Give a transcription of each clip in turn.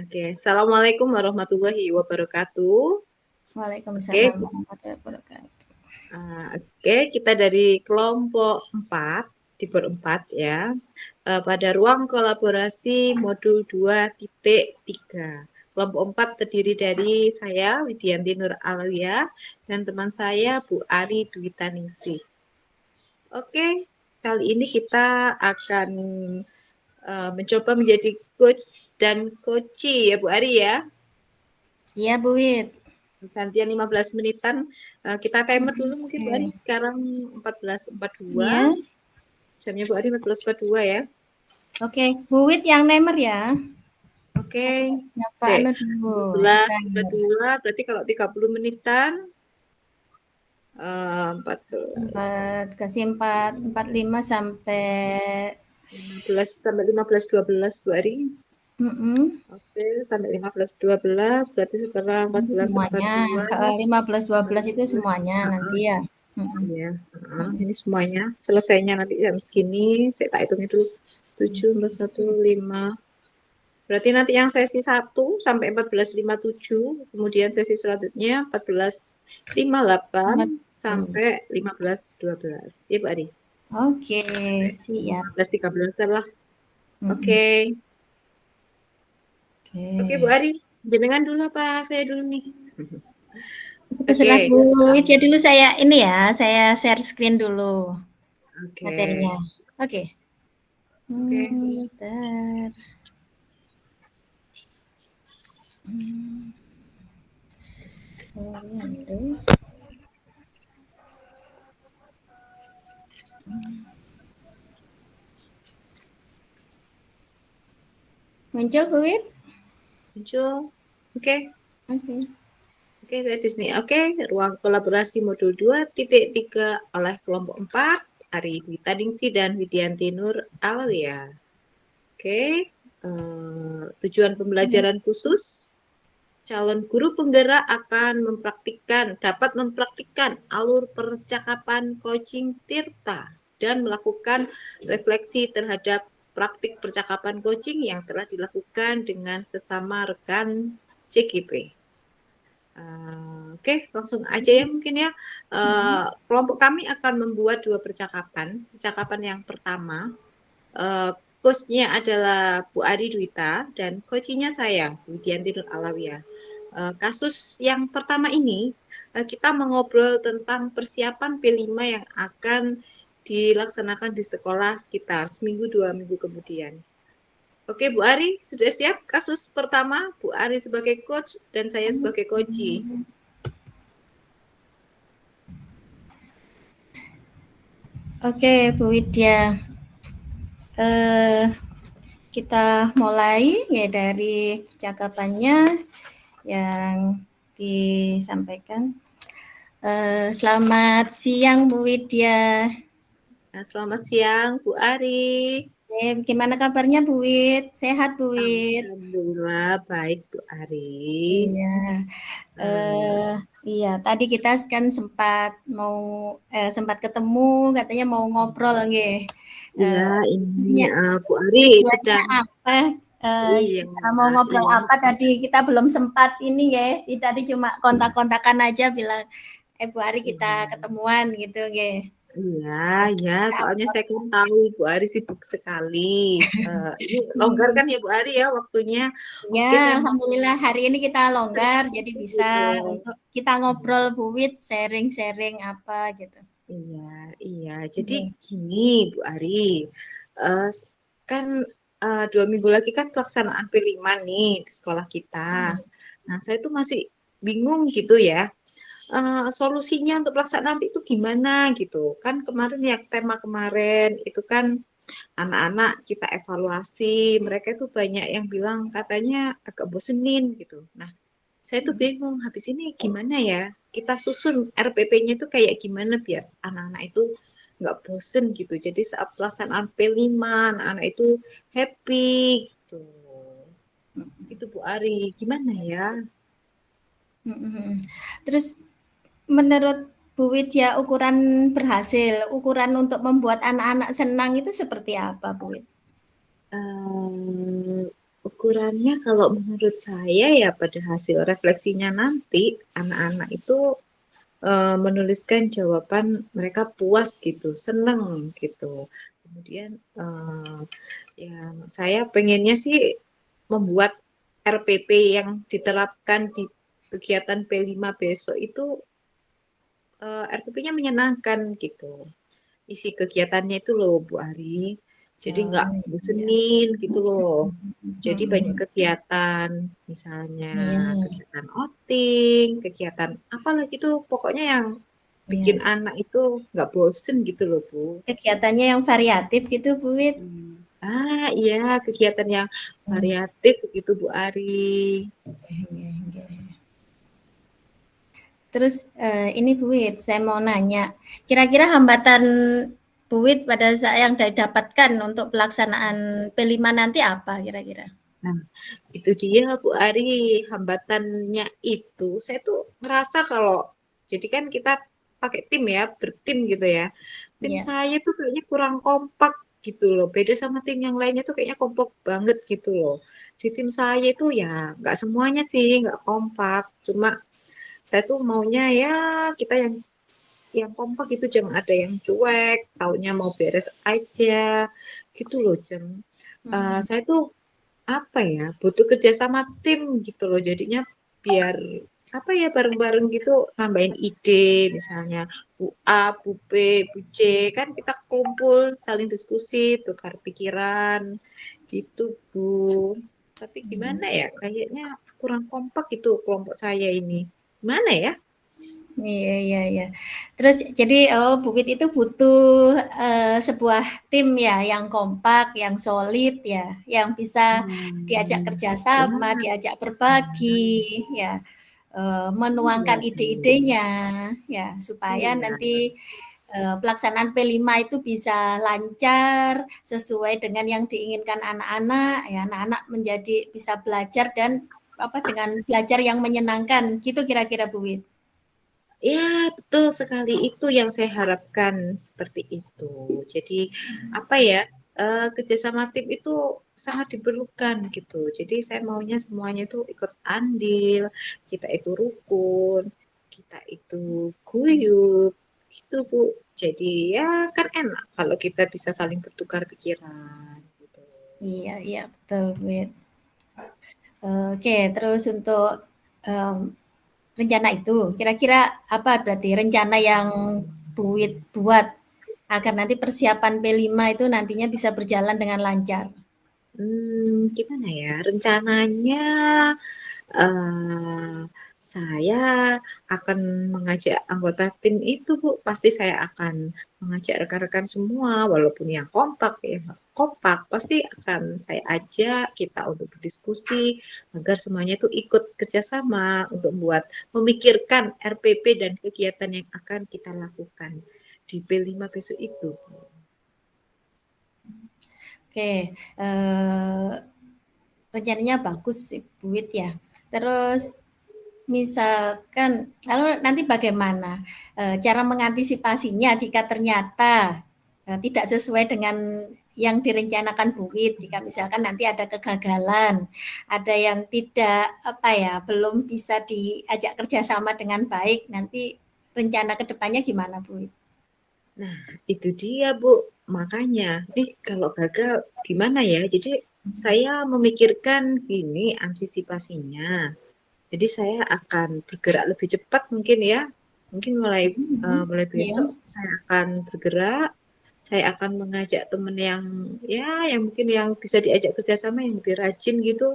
Oke, Assalamualaikum warahmatullahi wabarakatuh. Waalaikumsalam Oke, warahmatullahi wabarakatuh. oke, kita dari kelompok 4 di berempat ya, pada ruang kolaborasi modul 2.3. Kelompok 4 terdiri dari saya, Widianti Nur Alawiyah, dan teman saya, Bu Ari Dwi Taningsih. Oke, kali ini kita akan mencoba menjadi coach dan coachee ya Bu Ari ya. Iya, Bu Wit. Gantian 15 menitan. Kita timer dulu mungkin Bu Ari. Oke. Sekarang 14.42. Iya. Jamnya Bu Ari 14.42 ya. Oke, Bu Wit yang nemer ya. Oke. Nyapa Oke. anu dulu. Timer. 14.42 berarti kalau 30 menitan 14 4, kasih 4, 45 sampai 15 sampai 15.12 Bu Ari. mm Oke, sampai 15.12 berarti sekarang Ini semuanya. 14.42. 15, 12 itu 15. semuanya nanti ya. Iya, ini semuanya selesainya nanti jam segini. Saya tak hitung itu 7, 1, 5. Berarti nanti yang sesi 1 sampai 14.57, kemudian sesi selanjutnya 14.58 sampai 15.12. Ya, Pak Adi? Oke, siap. 15.13 lah. Mm-mm. Oke. Oke, Bu Oke. Ari. Jenengan dulu apa saya dulu nih? Terserah Oke. Bu Wit ya dulu saya ini ya, saya share screen dulu Oke. materinya. Oke. Oke. Bentar. Orlando. Muncul Bu Wit? Muncul. Oke. Oke. Oke, saya di sini. Oke, ruang kolaborasi modul 2.3 oleh kelompok 4, Ari Dwi Taningsih dan Widianti Nur Alawiyah. Oke, tujuan pembelajaran khusus, calon guru penggerak akan dapat mempraktikkan alur percakapan coaching Tirta dan melakukan refleksi terhadap praktik percakapan coaching yang telah dilakukan dengan sesama rekan CGP. Oke, langsung aja ya mungkin ya. Kelompok kami akan membuat 2 percakapan. Percakapan yang pertama, coach-nya adalah Bu Ari Dwita dan coach-nya saya, Widianti Nur Alawiyah. Kasus yang pertama ini, kita mengobrol tentang persiapan P5 yang akan dilaksanakan di sekolah sekitar seminggu 2 minggu kemudian. Oke, Bu Ari, sudah siap kasus pertama? Bu Ari sebagai coach dan saya sebagai coachee. Oke, Bu Widya. Kita mulai ya dari cakapannya yang disampaikan. Selamat siang Bu Widya. Nah, selamat siang, Bu Ari. Gimana kabarnya Bu Wid? Sehat Bu Wid? Alhamdulillah baik, Bu Ari. Iya. Iya, tadi kita kan sempat ketemu, katanya mau ngobrol nggih. Iya, ini Tujuannya Bu Ari tujuannya sedang apa? iya, Kita mau ngobrol iya, apa tadi? Kita belum sempat ini ya. Tadi cuma kontak-kontakan aja bilang, Bu Ari kita ketemuan gitu nggih. iya, iya. Soalnya saya kan tahu Bu Ari sibuk sekali. Ini longgar kan ya Bu Ari ya waktunya. Ya, Oke, saya mau alhamdulillah hari ini kita longgar, cerita jadi bisa gitu. untuk kita ngobrol Bu Wid, sharing-sharing apa gitu. Iya, iya. Jadi Oke. gini Bu Ari, eh, kan 2 minggu lagi kan pelaksanaan P5 nih di sekolah kita. Nah, saya tuh masih bingung gitu ya. Solusinya untuk pelaksanaan itu gimana gitu. Kan kemarin ya tema kemarin itu kan anak-anak kita evaluasi, mereka itu banyak yang bilang katanya agak bosenin gitu. Nah, saya tuh bingung habis ini gimana ya kita susun RPP-nya itu kayak gimana biar anak-anak itu nggak bosen gitu. Jadi saat pelaksanaan P5 anak-anak itu happy gitu. Gitu Bu Ari, gimana ya? Terus menurut Bu Wid ya ukuran berhasil, ukuran untuk membuat anak-anak senang itu seperti apa Bu Wid? Eh, ukurannya kalau menurut saya ya pada hasil refleksinya nanti anak-anak itu menuliskan jawaban mereka puas gitu, seneng gitu. Kemudian ya saya pengennya sih membuat RPP yang diterapkan di kegiatan P5 besok itu RPP-nya menyenangkan gitu. Isi kegiatannya itu loh Bu Ari. Jadi nggak Oh, iya. bosenin gitu loh. Jadi banyak Mm-mm. kegiatan, misalnya Iya, kegiatan outing, kegiatan apalagi tuh pokoknya yang bikin iya. anak itu nggak bosen gitu loh Bu. Kegiatannya yang variatif gitu, Bu Wit. Iya kegiatan yang Hmm. variatif begitu Bu Ari. Iya, iya. Terus ini Bu Wit, saya mau nanya, kira-kira hambatan Bu Wit pada saat yang didapatkan untuk pelaksanaan P5 nanti apa kira-kira? Nah, itu dia Bu Ari, hambatannya itu saya tuh ngerasa kalau jadi kan kita pakai tim ya, bertim gitu ya. Tim Ya, saya tuh kayaknya kurang kompak gitu loh. Beda sama tim yang lainnya tuh kayaknya kompak banget gitu loh. Di tim saya itu ya nggak semuanya sih nggak kompak. Cuma saya tuh maunya ya kita yang kompak itu jangan ada yang cuek, taunya mau beres aja gitu loh, Jeng. Saya tuh apa ya butuh kerja sama tim gitu loh jadinya biar apa ya bareng-bareng gitu nambahin ide misalnya Bu A, Bu B, Bu C kan kita kumpul saling diskusi tukar pikiran gitu Bu tapi gimana ya kayaknya kurang kompak gitu kelompok saya ini gimana ya. iya, iya, iya. Terus jadi Bu Wit itu butuh sebuah tim ya yang kompak, yang solid ya, yang bisa diajak kerjasama, Benar. diajak berbagi, ya, Iya menuangkan Bu. ide-idenya, ya, supaya Iya. nanti pelaksanaan P5 itu bisa lancar sesuai dengan yang diinginkan anak-anak, ya, anak-anak menjadi bisa belajar dan apa dengan belajar yang menyenangkan, gitu kira-kira Bu Wit. Ya, betul sekali. Itu yang saya harapkan seperti itu. Jadi, apa ya, kerjasama tim itu sangat diperlukan gitu. Jadi, saya maunya semuanya itu ikut andil, kita itu rukun, kita itu guyup, gitu Bu. Jadi, ya kan enak kalau kita bisa saling bertukar pikiran. Gitu. Iya, iya, betul, Bu Wit. Oke, terus untuk rencana itu, kira-kira apa berarti rencana yang Bu Wit buat agar nanti persiapan P5 itu nantinya bisa berjalan dengan lancar? Gimana ya? Rencananya eh, saya akan mengajak anggota tim itu, Bu. Pasti saya akan mengajak rekan-rekan semua, walaupun yang kompak, ya nggak kompak, pasti akan saya ajak kita untuk berdiskusi agar semuanya itu ikut kerjasama untuk memikirkan RPP dan kegiatan yang akan kita lakukan di P5 besok itu, Bu. Oke, rencananya bagus sih, Bu Wit ya. Terus misalkan, lalu nanti bagaimana cara mengantisipasinya jika ternyata tidak sesuai dengan yang direncanakan Bu Wit? Jika misalkan nanti ada kegagalan, ada yang tidak apa ya, belum bisa diajak kerjasama dengan baik, nanti rencana kedepannya gimana Bu Wit? Nah, itu dia, Bu. Makanya, nih kalau gagal gimana ya? Jadi saya memikirkan gini antisipasinya. Jadi saya akan bergerak lebih cepat mungkin ya. Mungkin mulai Iya. besok saya akan bergerak. Saya akan mengajak teman yang ya yang mungkin yang bisa diajak kerjasama yang lebih rajin gitu.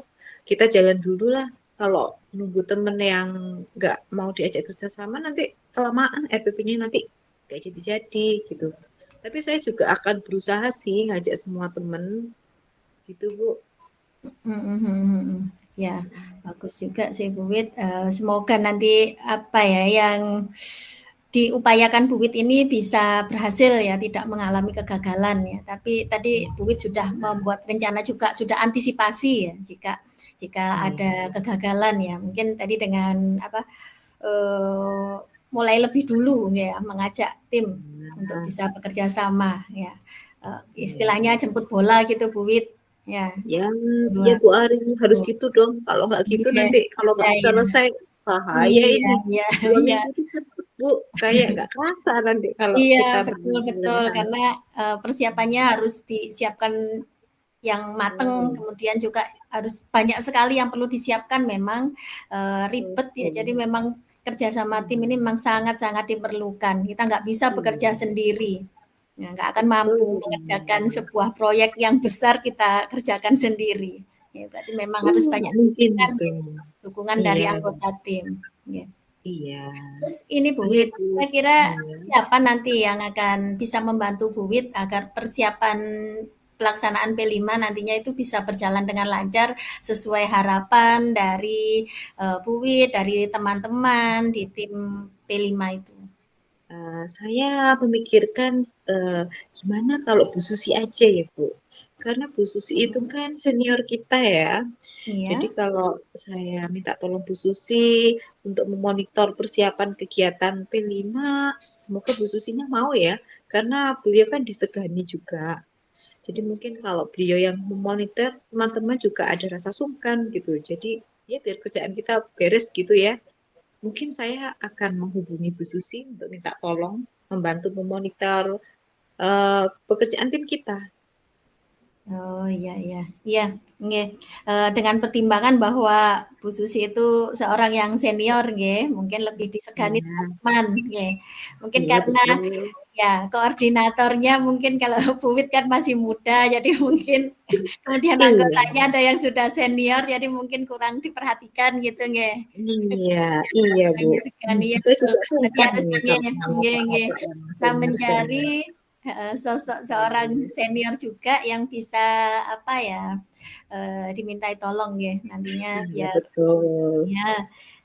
Kita jalan dulu lah. Kalau nunggu temen yang nggak mau diajak kerjasama nanti kelamaan RPP-nya nanti nggak jadi-jadi gitu. Tapi saya juga akan berusaha sih ngajak semua temen gitu Bu. Mhm. Ya, bagus juga sih Bu Wit. Semoga nanti apa ya yang diupayakan Bu Wit ini bisa berhasil ya, tidak mengalami kegagalan ya. Tapi tadi Bu Wit sudah membuat rencana juga, sudah antisipasi ya jika jika Iya. ada kegagalan ya. Mungkin tadi dengan apa mulai lebih dulu ya mengajak tim untuk Nah, bisa bekerja sama ya. iya. Istilahnya jemput bola gitu Bu Wit. Ya, Ya, dua ya Bu Ari harus minggu. gitu dong. Kalau nggak gitu Iya, nanti kalau iya, nggak iya. selesai bahaya Iya, ini. iya, 2 minggu iya. itu cepet Bu, kayak nggak kerasa nanti kalau Iya, kita betul, betul. berleha-leha. Karena persiapannya harus disiapkan yang mateng, Hmm, kemudian juga harus banyak sekali yang perlu disiapkan. Memang ribet ya. Jadi betul. memang kerjasama tim ini Iya, memang sangat-sangat diperlukan. Kita nggak bisa bekerja iya, sendiri. Ya, nggak akan betul mampu Bu. mengerjakan sebuah proyek yang besar kita kerjakan sendiri. Ya, berarti memang harus Iya, banyak mungkin dukungan, itu. ya, dukungan dari Iya, anggota tim. Ya. iya, Terus ini Bu iya Wit, Bu. kira-kira Iya. siapa nanti yang akan bisa membantu Bu Wit agar persiapan pelaksanaan P5 nantinya itu bisa berjalan dengan lancar sesuai harapan dari Bu Wit, dari teman-teman di tim P5 itu? Saya memikirkan, gimana kalau Bu Susi aja ya, Bu? Karena Bu Susi itu kan senior kita ya. Jadi Iya. kalau saya minta tolong Bu Susi untuk memonitor persiapan kegiatan P5, semoga Bu Susinya mau ya, karena beliau kan disegani juga. Jadi mungkin kalau beliau yang memonitor, teman-teman juga ada rasa sungkan gitu. Jadi ya biar kerjaan kita beres gitu ya. Mungkin saya akan menghubungi Bu Susi untuk minta tolong membantu memonitor pekerjaan tim kita. Oh, iya, iya. Iya, nggih, dengan pertimbangan bahwa Bu Susi itu seorang yang senior nggih, mungkin lebih disegani Iya, teman-teman nggih. Mungkin iya karena betul. ya koordinatornya mungkin kalau Bu Wit kan masih muda, jadi mungkin kemudian Iya, anggotanya ada yang sudah senior, jadi mungkin kurang diperhatikan gitu nggih. iya, iya Kurang Bu. disegani, ya Saya betul. juga Berarti sungkan harus nih nggih, kalau sama nggih, nggih. Bapak yang Kita senior-senior. mencari sosok seorang senior juga yang bisa apa ya, dimintai tolong ya nantinya Iya biar betul. ya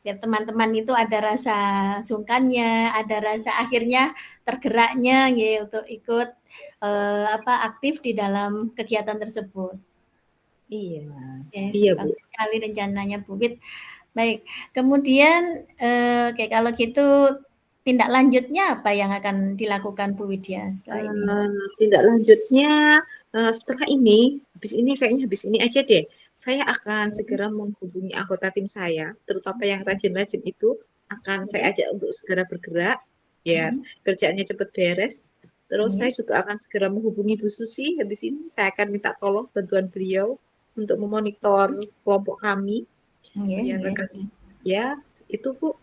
biar teman-teman itu ada rasa sungkannya, ada rasa akhirnya tergeraknya ya untuk ikut apa aktif di dalam kegiatan tersebut. Iya, Oke, iya Bu. bagus sekali rencananya Bu Wit. Baik, kemudian oke kalau gitu tindak lanjutnya apa yang akan dilakukan Bu Widya setelah ini? Tindak lanjutnya setelah ini, habis ini aja deh. Saya akan segera menghubungi anggota tim saya, terutama yang rajin-rajin itu akan saya Oke. ajak untuk segera bergerak, biar Mhm. kerjaannya cepat beres. Terus saya Oke. juga akan segera menghubungi Bu Susi. Habis ini saya akan minta tolong bantuan beliau untuk memonitor kelompok kami, Oke, biar oke, lekas. oke. Ya, itu Bu.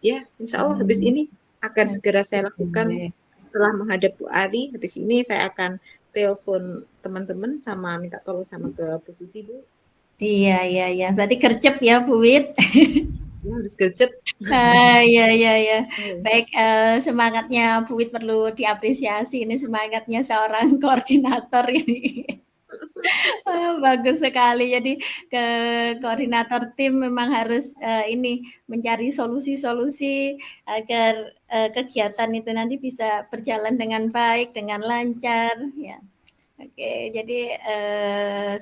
Ya, insya Allah habis Hmm, ini akan segera saya lakukan oke. setelah menghadap Bu Ari. Habis ini saya akan telepon teman-teman sama minta tolong sama ke Bu Susi, Bu. Iya, iya, iya. Berarti gercep ya Bu Wid. Ya, harus gercep. Iya, iya, iya. Baik, semangatnya Bu Wid perlu diapresiasi. Ini semangatnya seorang koordinator ini. Bagus sekali. Jadi ke koordinator tim memang harus ini mencari solusi-solusi agar kegiatan itu nanti bisa berjalan dengan baik, dengan lancar. Ya. Oke, jadi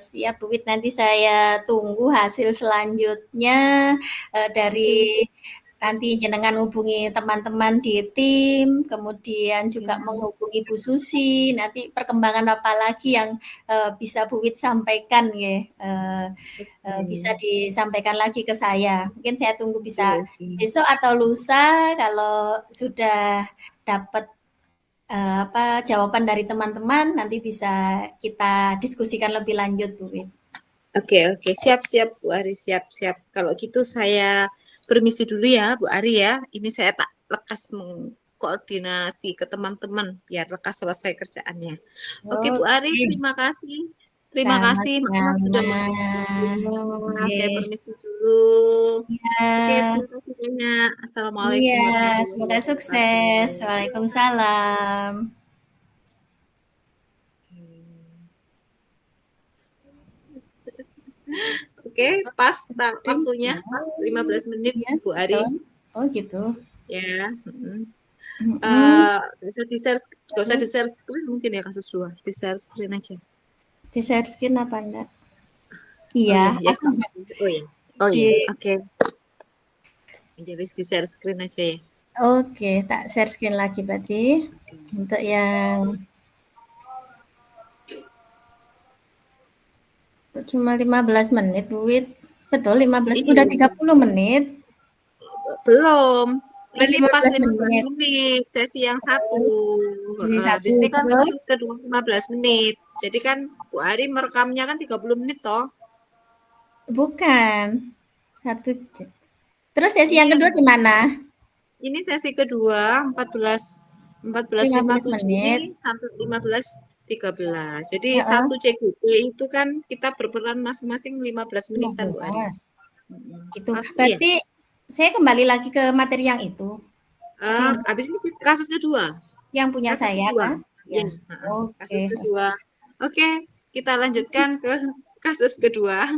siap Bu Wit. Nanti saya tunggu hasil selanjutnya Oke, dari nanti jenengan hubungi teman-teman di tim, kemudian juga ya, menghubungi Bu Susi. Nanti perkembangan apa lagi yang bisa Bu Wit sampaikan ya, bisa oke, disampaikan lagi ke saya. Mungkin saya tunggu oke, bisa oke. besok atau lusa kalau sudah dapat apa jawaban dari teman-teman nanti bisa kita diskusikan lebih lanjut Bu Wit. Oke, oke. Siap, siap, Bu Ari. Siap, siap. Kalau gitu saya permisi dulu ya, Bu Ari ya. Ini saya tak lekas mengkoordinasi ke teman-teman biar lekas selesai kerjaannya. Oke, Bu Ari, Oke, terima kasih. Terima kasih, maaf sudah sama-sama. mengganggu waktunya. Saya Oke. permisi dulu. Oke, Ya, terima kasih banyak. iya, Assalamualaikum warahmatullahi semoga sukses. wabarakatuh. Waalaikumsalam. Oke, pas waktunya, pas Oh, 15 menit, iya, Bu Ari. betul. Oh gitu. Ya, mm. Mm-mm. Gak usah di Terus share screen mungkin ya kasus 2 di share screen aja. di share screen apa enggak? Oh Iya, ya, ya aku sama. enggak Oh ya, oh ya, di oke. Jadi di share screen aja ya. oke, tak share screen lagi berarti Oke. untuk yang Cuma 15 menit, Bu Wit. Betul 15, udah Iya, 30 menit. belum. Udah Ini pas 15 15 menit. menit, sesi yang satu. Sesi Di 1 sini kan terus kasus kedua 15 menit. Jadi kan Bu Ari merekamnya kan 30 menit toh. bukan. Satu terus sesi Ini yang yang kedua gimana? ini sesi kedua 15 14.57 ini menit. sampai 15.13. Jadi Heeh, satu CGP itu kan kita berperan masing-masing 15 menitan Bu Ari. 15. Gitu. Pas iya. Berarti saya kembali lagi ke materi yang itu. Yang Habis ini kasus kedua. yang punya Kasus saya kedua. kan? Iya, Ya. kasus Oke. kedua. Oke, kita lanjutkan ke kasus kedua.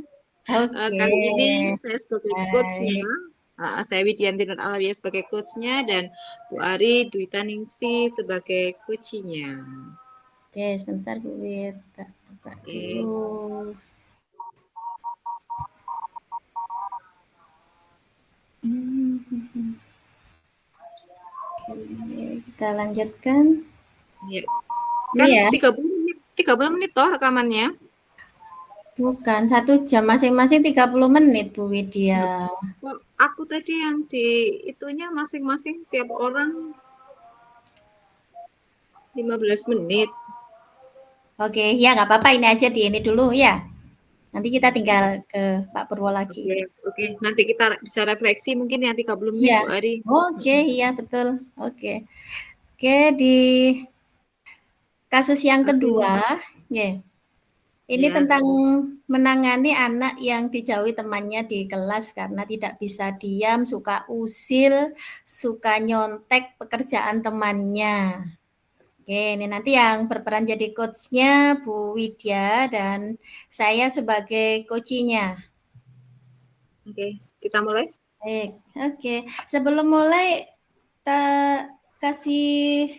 Oke. Kali ini saya sebagai coachnya, Baik. saya Widianti Nur Alawiyah sebagai coachnya dan Bu Ari Dwi Taningsi sebagai coachinya. Oke, sebentar Bu Wit. Tak buka Oke, dulu. Hmm, Oke, kita lanjutkan. ya. Ini Kan ya, 30 menit toh rekamannya. bukan 1 jam masing-masing 30 menit Bu Widya. Kok aku tadi yang di itunya masing-masing tiap orang 15 menit. Oke, ya nggak apa-apa ini aja di ini dulu ya. Nanti kita tinggal ke Pak Purwo lagi. Oke, oke. Nanti kita bisa refleksi mungkin yang 30 menit Iya. Bu Ari. Oke, iya betul. Oke. Oke, di kasus yang Oke, kedua, ya. Ini ya. tentang menangani anak yang dijauhi temannya di kelas karena tidak bisa diam, suka usil, suka nyontek pekerjaan temannya. Oke, ini nanti yang berperan jadi coach-nya Bu Widya dan saya sebagai coach-nya. Oke, kita mulai. Baik, oke. Sebelum mulai, kita kasih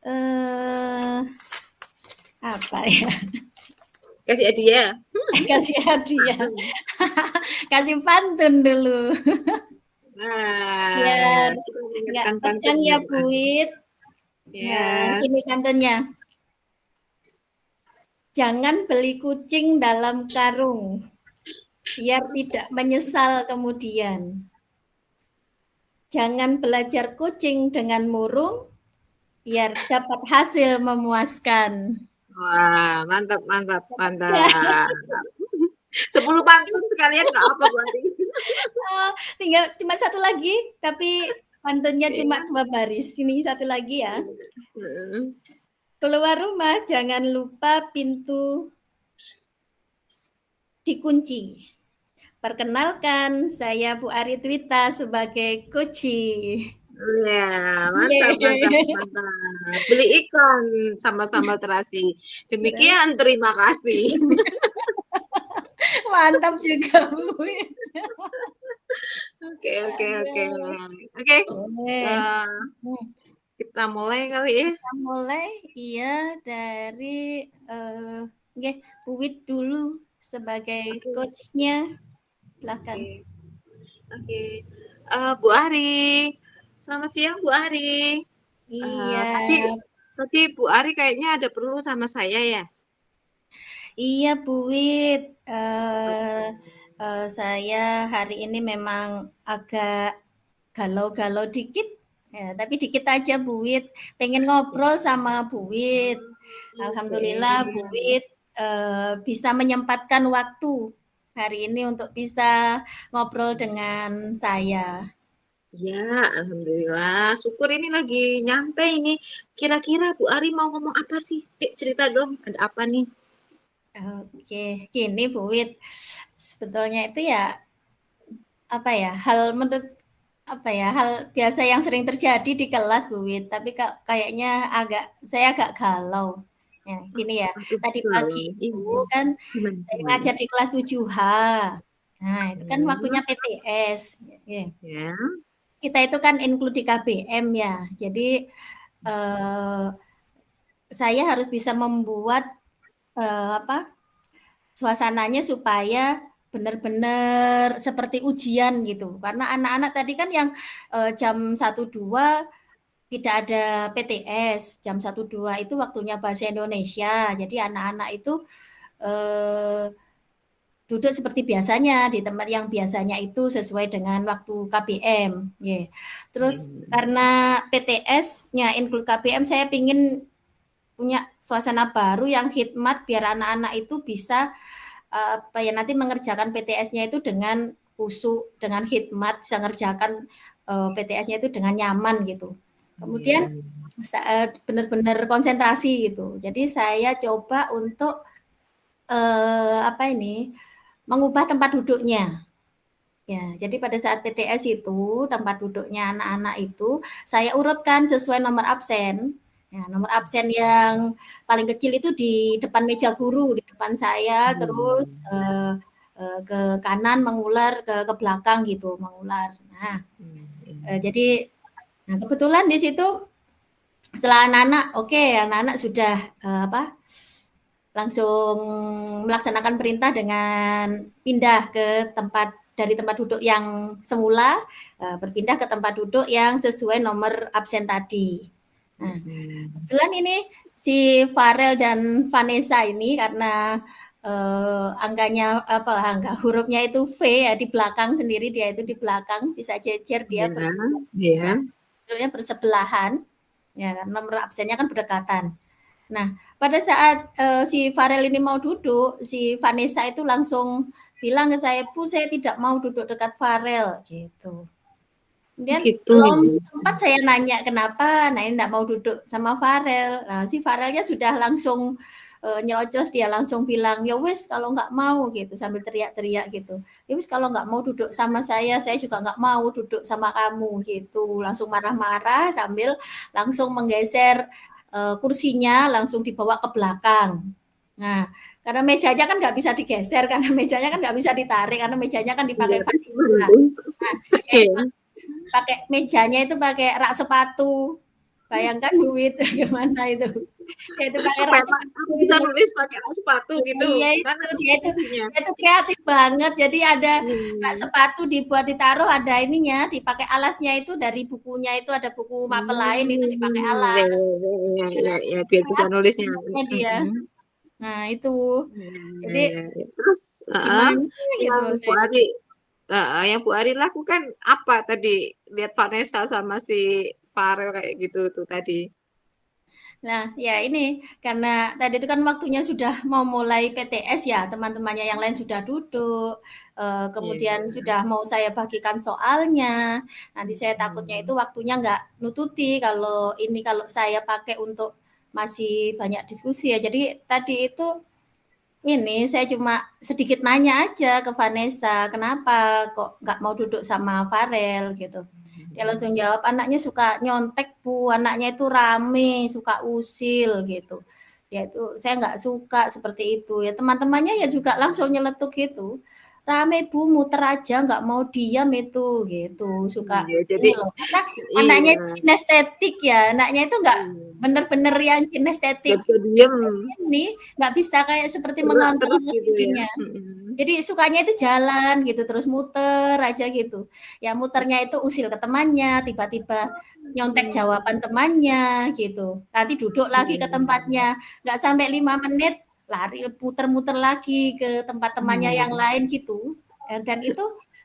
eh, apa ya? Kasih hadiah. Kasih hadiah. Kasih pantun dulu. Nah, Biar sudah nggak mengingatkan tegang pantunnya ya Bu Bu Ari. Wid. Nah, Ya, gini pantunnya. Jangan beli kucing dalam karung, biar tidak menyesal kemudian. Jangan belajar kucing dengan murung, biar dapat hasil memuaskan. wah, mantap, mantap, Ya, mantap. 10 pantun sekalian nggak apa Bu Ari? tinggal cuma satu lagi, tapi pantunnya cuma Oke. 2 baris. Ini satu lagi ya. Hmm. Keluar rumah, jangan lupa pintu dikunci. Perkenalkan, saya Bu Ari Twita sebagai Koci. Ya, mantap, mantap, Yeay. mantap. Beli ikan sama sambal terasi. Demikian, terima kasih. Mantap juga, Bu. Oke, oke, oke. Aduh. Oke, Boleh. eh, Hmm. kita mulai kali ya. Kita mulai iya dari nggih, Bu Wid dulu sebagai Oke, coach-nya. Silakan. oke, oke. Bu Ari, selamat siang Bu Ari. Iya. Tadi, tadi Bu Ari kayaknya ada perlu sama saya ya. Iya, Bu Wid. Saya hari ini memang agak galau-galau dikit, ya, tapi dikit aja Bu Wid. Pengen ngobrol sama Bu Wid. Oke. Alhamdulillah Bu Wid bisa menyempatkan waktu hari ini untuk bisa ngobrol dengan saya. Ya, alhamdulillah. Syukur ini lagi nyantai ini. Kira-kira Bu Ari mau ngomong apa sih? Cerita dong, ada apa nih? Oke, gini Bu Wid. Sebetulnya itu ya apa ya hal menurut apa ya hal biasa yang sering terjadi di kelas Bu Wid. Tapi kayaknya saya agak galau. Ya, gini ya. Aduh, Tadi pagi galau. itu Iya. kan Gimana, saya gimana? ngajar di kelas 7H. Nah, itu kan waktunya Hmm, PTS. Ya. ya. Kita itu kan include di KBM ya. Jadi eh, saya harus bisa membuat apa suasananya supaya benar-benar seperti ujian gitu. Karena anak-anak tadi kan yang jam 1 2 tidak ada PTS, jam 1 2 itu waktunya bahasa Indonesia. Jadi anak-anak itu duduk seperti biasanya di tempat yang biasanya itu sesuai dengan waktu KBM. Yeah. Terus karena PTS-nya include KBM, saya pingin punya suasana baru yang hikmat biar anak-anak itu bisa apa ya nanti mengerjakan PTS-nya itu dengan khusyuk, dengan hikmat, bisa mengerjakan PTS-nya itu dengan nyaman gitu. Kemudian benar-benar konsentrasi gitu. Jadi saya coba untuk mengubah tempat duduknya. Ya, jadi pada saat PTS itu tempat duduknya anak-anak itu saya urutkan sesuai nomor absen. Ya, nomor absen yang paling kecil itu di depan meja guru, di depan saya, terus ke kanan mengular ke belakang gitu, mengular. Nah, jadi kebetulan di situ setelah anak-anak, anak-anak sudah langsung melaksanakan perintah dengan pindah ke dari tempat duduk yang semula berpindah ke tempat duduk yang sesuai nomor absen tadi. Nah, kebetulan ini si Farel dan Vanessa ini karena angka hurufnya itu V ya di belakang sendiri, dia itu di belakang bisa jejer dia duduknya bersebelahan ya karena nomor absennya kan berdekatan. Nah, pada saat si Farel ini mau duduk, si Vanessa itu langsung bilang ke saya, "Bu, saya tidak mau duduk dekat Farel," gitu. Kemudian belum sempat saya nanya kenapa, nah ini enggak mau duduk sama Farel. Nah, si Farelnya sudah langsung nyelocos, dia langsung bilang, "Ya wis kalau nggak mau," gitu sambil teriak-teriak gitu. "Ya wis kalau nggak mau duduk sama saya juga nggak mau duduk sama kamu," gitu. Langsung marah-marah sambil langsung menggeser kursinya langsung dibawa ke belakang. Nah, karena mejanya kan nggak bisa digeser, karena mejanya kan nggak bisa ditarik, karena mejanya kan dipakai Vanessa. Nah, pakai mejanya itu pakai rak sepatu. Bayangkan duit gimana itu. Dia itu pakai rak sepatu. Bisa nulis pakai rak sepatu gitu. Iya itu, dia itu kreatif banget. Jadi ada rak sepatu dibuat ditaruh, ada ininya, dipakai alasnya itu dari bukunya itu ada buku mapel lain itu dipakai alas. Ya, biar bisa nulisnya. Dia. Nah itu. Jadi terus gimana gitu Bu Ari, yang Bu Ari lakukan apa tadi lihat Vanessa sama si Farel kayak gitu tuh tadi? Nah, ya ini karena tadi itu kan waktunya sudah mau mulai PTS ya, teman-temannya yang lain sudah duduk, kemudian sudah mau saya bagikan soalnya. Nanti saya takutnya itu waktunya nggak nututi kalau saya pakai untuk masih banyak diskusi ya. Jadi tadi itu ini saya cuma sedikit nanya aja ke Vanessa, kenapa kok nggak mau duduk sama Farel gitu. Dia langsung jawab, anaknya suka nyontek Bu, anaknya itu rame, suka usil gitu. Ya itu saya nggak suka seperti itu ya. Teman-temannya ya juga langsung nyeletuk gitu. Rame Bu, muter aja nggak mau diam itu gitu. Suka jadi, ini loh. Karena anaknya itu kinestetik ya. Anaknya itu nggak bener-bener yang kinestetik. Gak bisa diem. Ini nggak bisa kayak seperti mengontrol gitu ya. Jadi sukanya itu jalan gitu, terus muter aja gitu. Ya muternya itu usil ke temannya, tiba-tiba nyontek jawaban temannya gitu. Nanti duduk lagi ke tempatnya, nggak sampai 5 menit lari puter-muter lagi ke tempat temannya yang lain gitu. Dan itu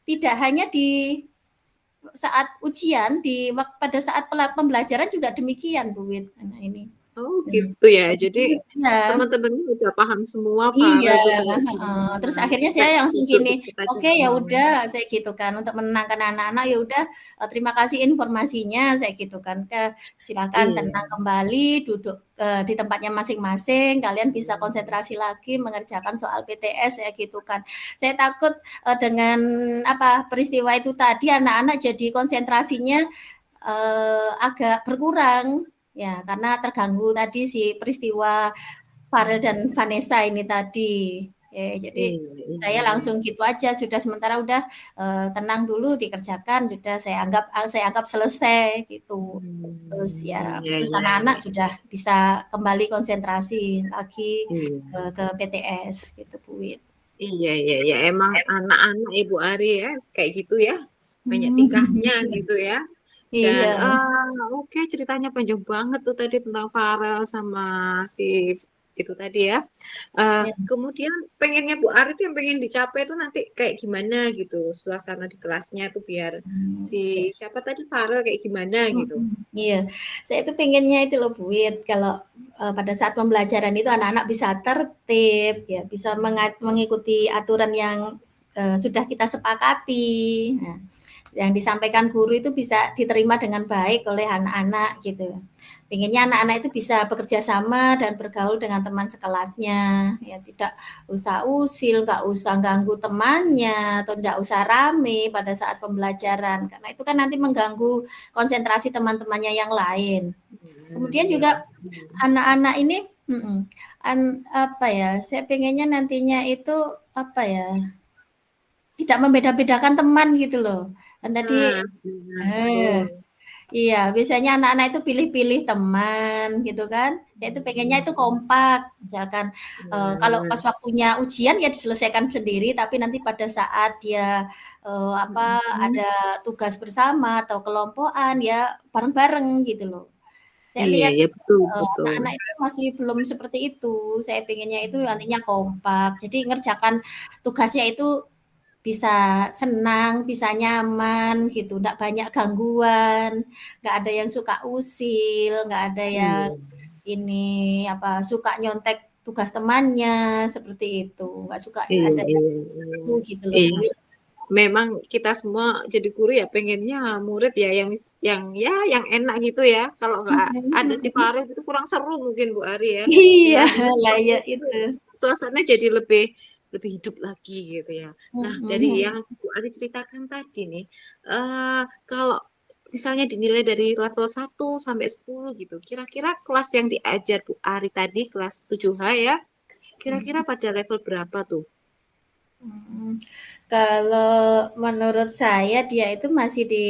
tidak hanya di saat ujian, pada saat pembelajaran juga demikian Bu Wit. Nah ini. Oh gitu ya, jadi teman-temannya udah paham semua Iya, terus akhirnya saya langsung gini, oke ya udah saya gitu kan, untuk menenangkan anak-anak ya udah terima kasih informasinya saya gitu kan, silakan tenang kembali, duduk di tempatnya masing-masing, kalian bisa konsentrasi lagi mengerjakan soal PTS ya gitu kan. Saya takut dengan peristiwa itu tadi anak-anak jadi konsentrasinya agak berkurang. Ya, karena terganggu tadi si peristiwa Farel dan Vanessa ini tadi. Jadi saya langsung gitu aja, sudah sementara udah tenang dulu dikerjakan, sudah saya anggap selesai gitu. Terus ya, terus anak-anak sudah bisa kembali konsentrasi lagi ke PTS gitu Bu Wit. Iya, emang anak-anak Ibu Ari ya kayak gitu ya, banyak tingkahnya gitu ya. Dan oke ceritanya panjang banget tuh tadi tentang Farel sama si itu tadi ya. Ya. Kemudian pengennya Bu Ari tuh yang pengen dicapai itu nanti kayak gimana gitu, suasana di kelasnya tuh biar Ya. si siapa tadi Farel kayak gimana gitu. Iya, saya itu pengennya itu loh Bu Wit, kalau pada saat pembelajaran itu anak-anak bisa tertib, ya bisa mengikuti aturan yang sudah kita sepakati. Nah, yang disampaikan guru itu bisa diterima dengan baik oleh anak-anak gitu. Pengennya anak-anak itu bisa bekerja sama dan bergaul dengan teman sekelasnya, ya tidak usah usil, nggak usah ganggu temannya, atau nggak usah rame pada saat pembelajaran, karena itu kan nanti mengganggu konsentrasi teman-temannya yang lain. Kemudian Iya juga pasti. anak-anak ini, apa ya? Saya pengennya nantinya itu apa ya? Tidak membeda-bedakan teman gitu loh. Kan tadi Nah, benar, eh, betul. iya, biasanya anak-anak itu pilih-pilih teman gitu kan. Saya itu pengennya itu kompak. Misalkan kalau Nah, pas waktunya ujian ya diselesaikan sendiri, tapi nanti pada saat dia apa mm, ada tugas bersama atau kelompokan ya bareng-bareng gitu loh. Saya iya, lihat ya betul, betul. anak-anak itu masih belum seperti itu. Saya pengennya itu nantinya kompak. Jadi ngerjakan tugasnya itu bisa senang, bisa nyaman gitu, nggak banyak gangguan, nggak ada yang suka usil, nggak ada yang Iya, ini apa suka nyontek tugas temannya seperti itu, nggak suka iya, ada yang iya, itu gitu loh iya. Bu. Memang kita semua jadi guru ya pengennya murid ya yang ya yang enak gitu ya. Kalau nggak Mhm, ada si mhm. Farid itu kurang seru mungkin Bu Ari ya. Iya, Dengan adanya si lah ya Farid itu itu. suasana jadi lebih lebih hidup lagi gitu ya. Nah, Mhm, dari mhm. yang Bu Ari ceritakan tadi nih, kalau misalnya dinilai dari level 1 sampai 10 gitu, kira-kira kelas yang diajar Bu Ari tadi, kelas 7H ya, kira-kira pada level berapa tuh? Mhm. Kalau menurut saya dia itu masih di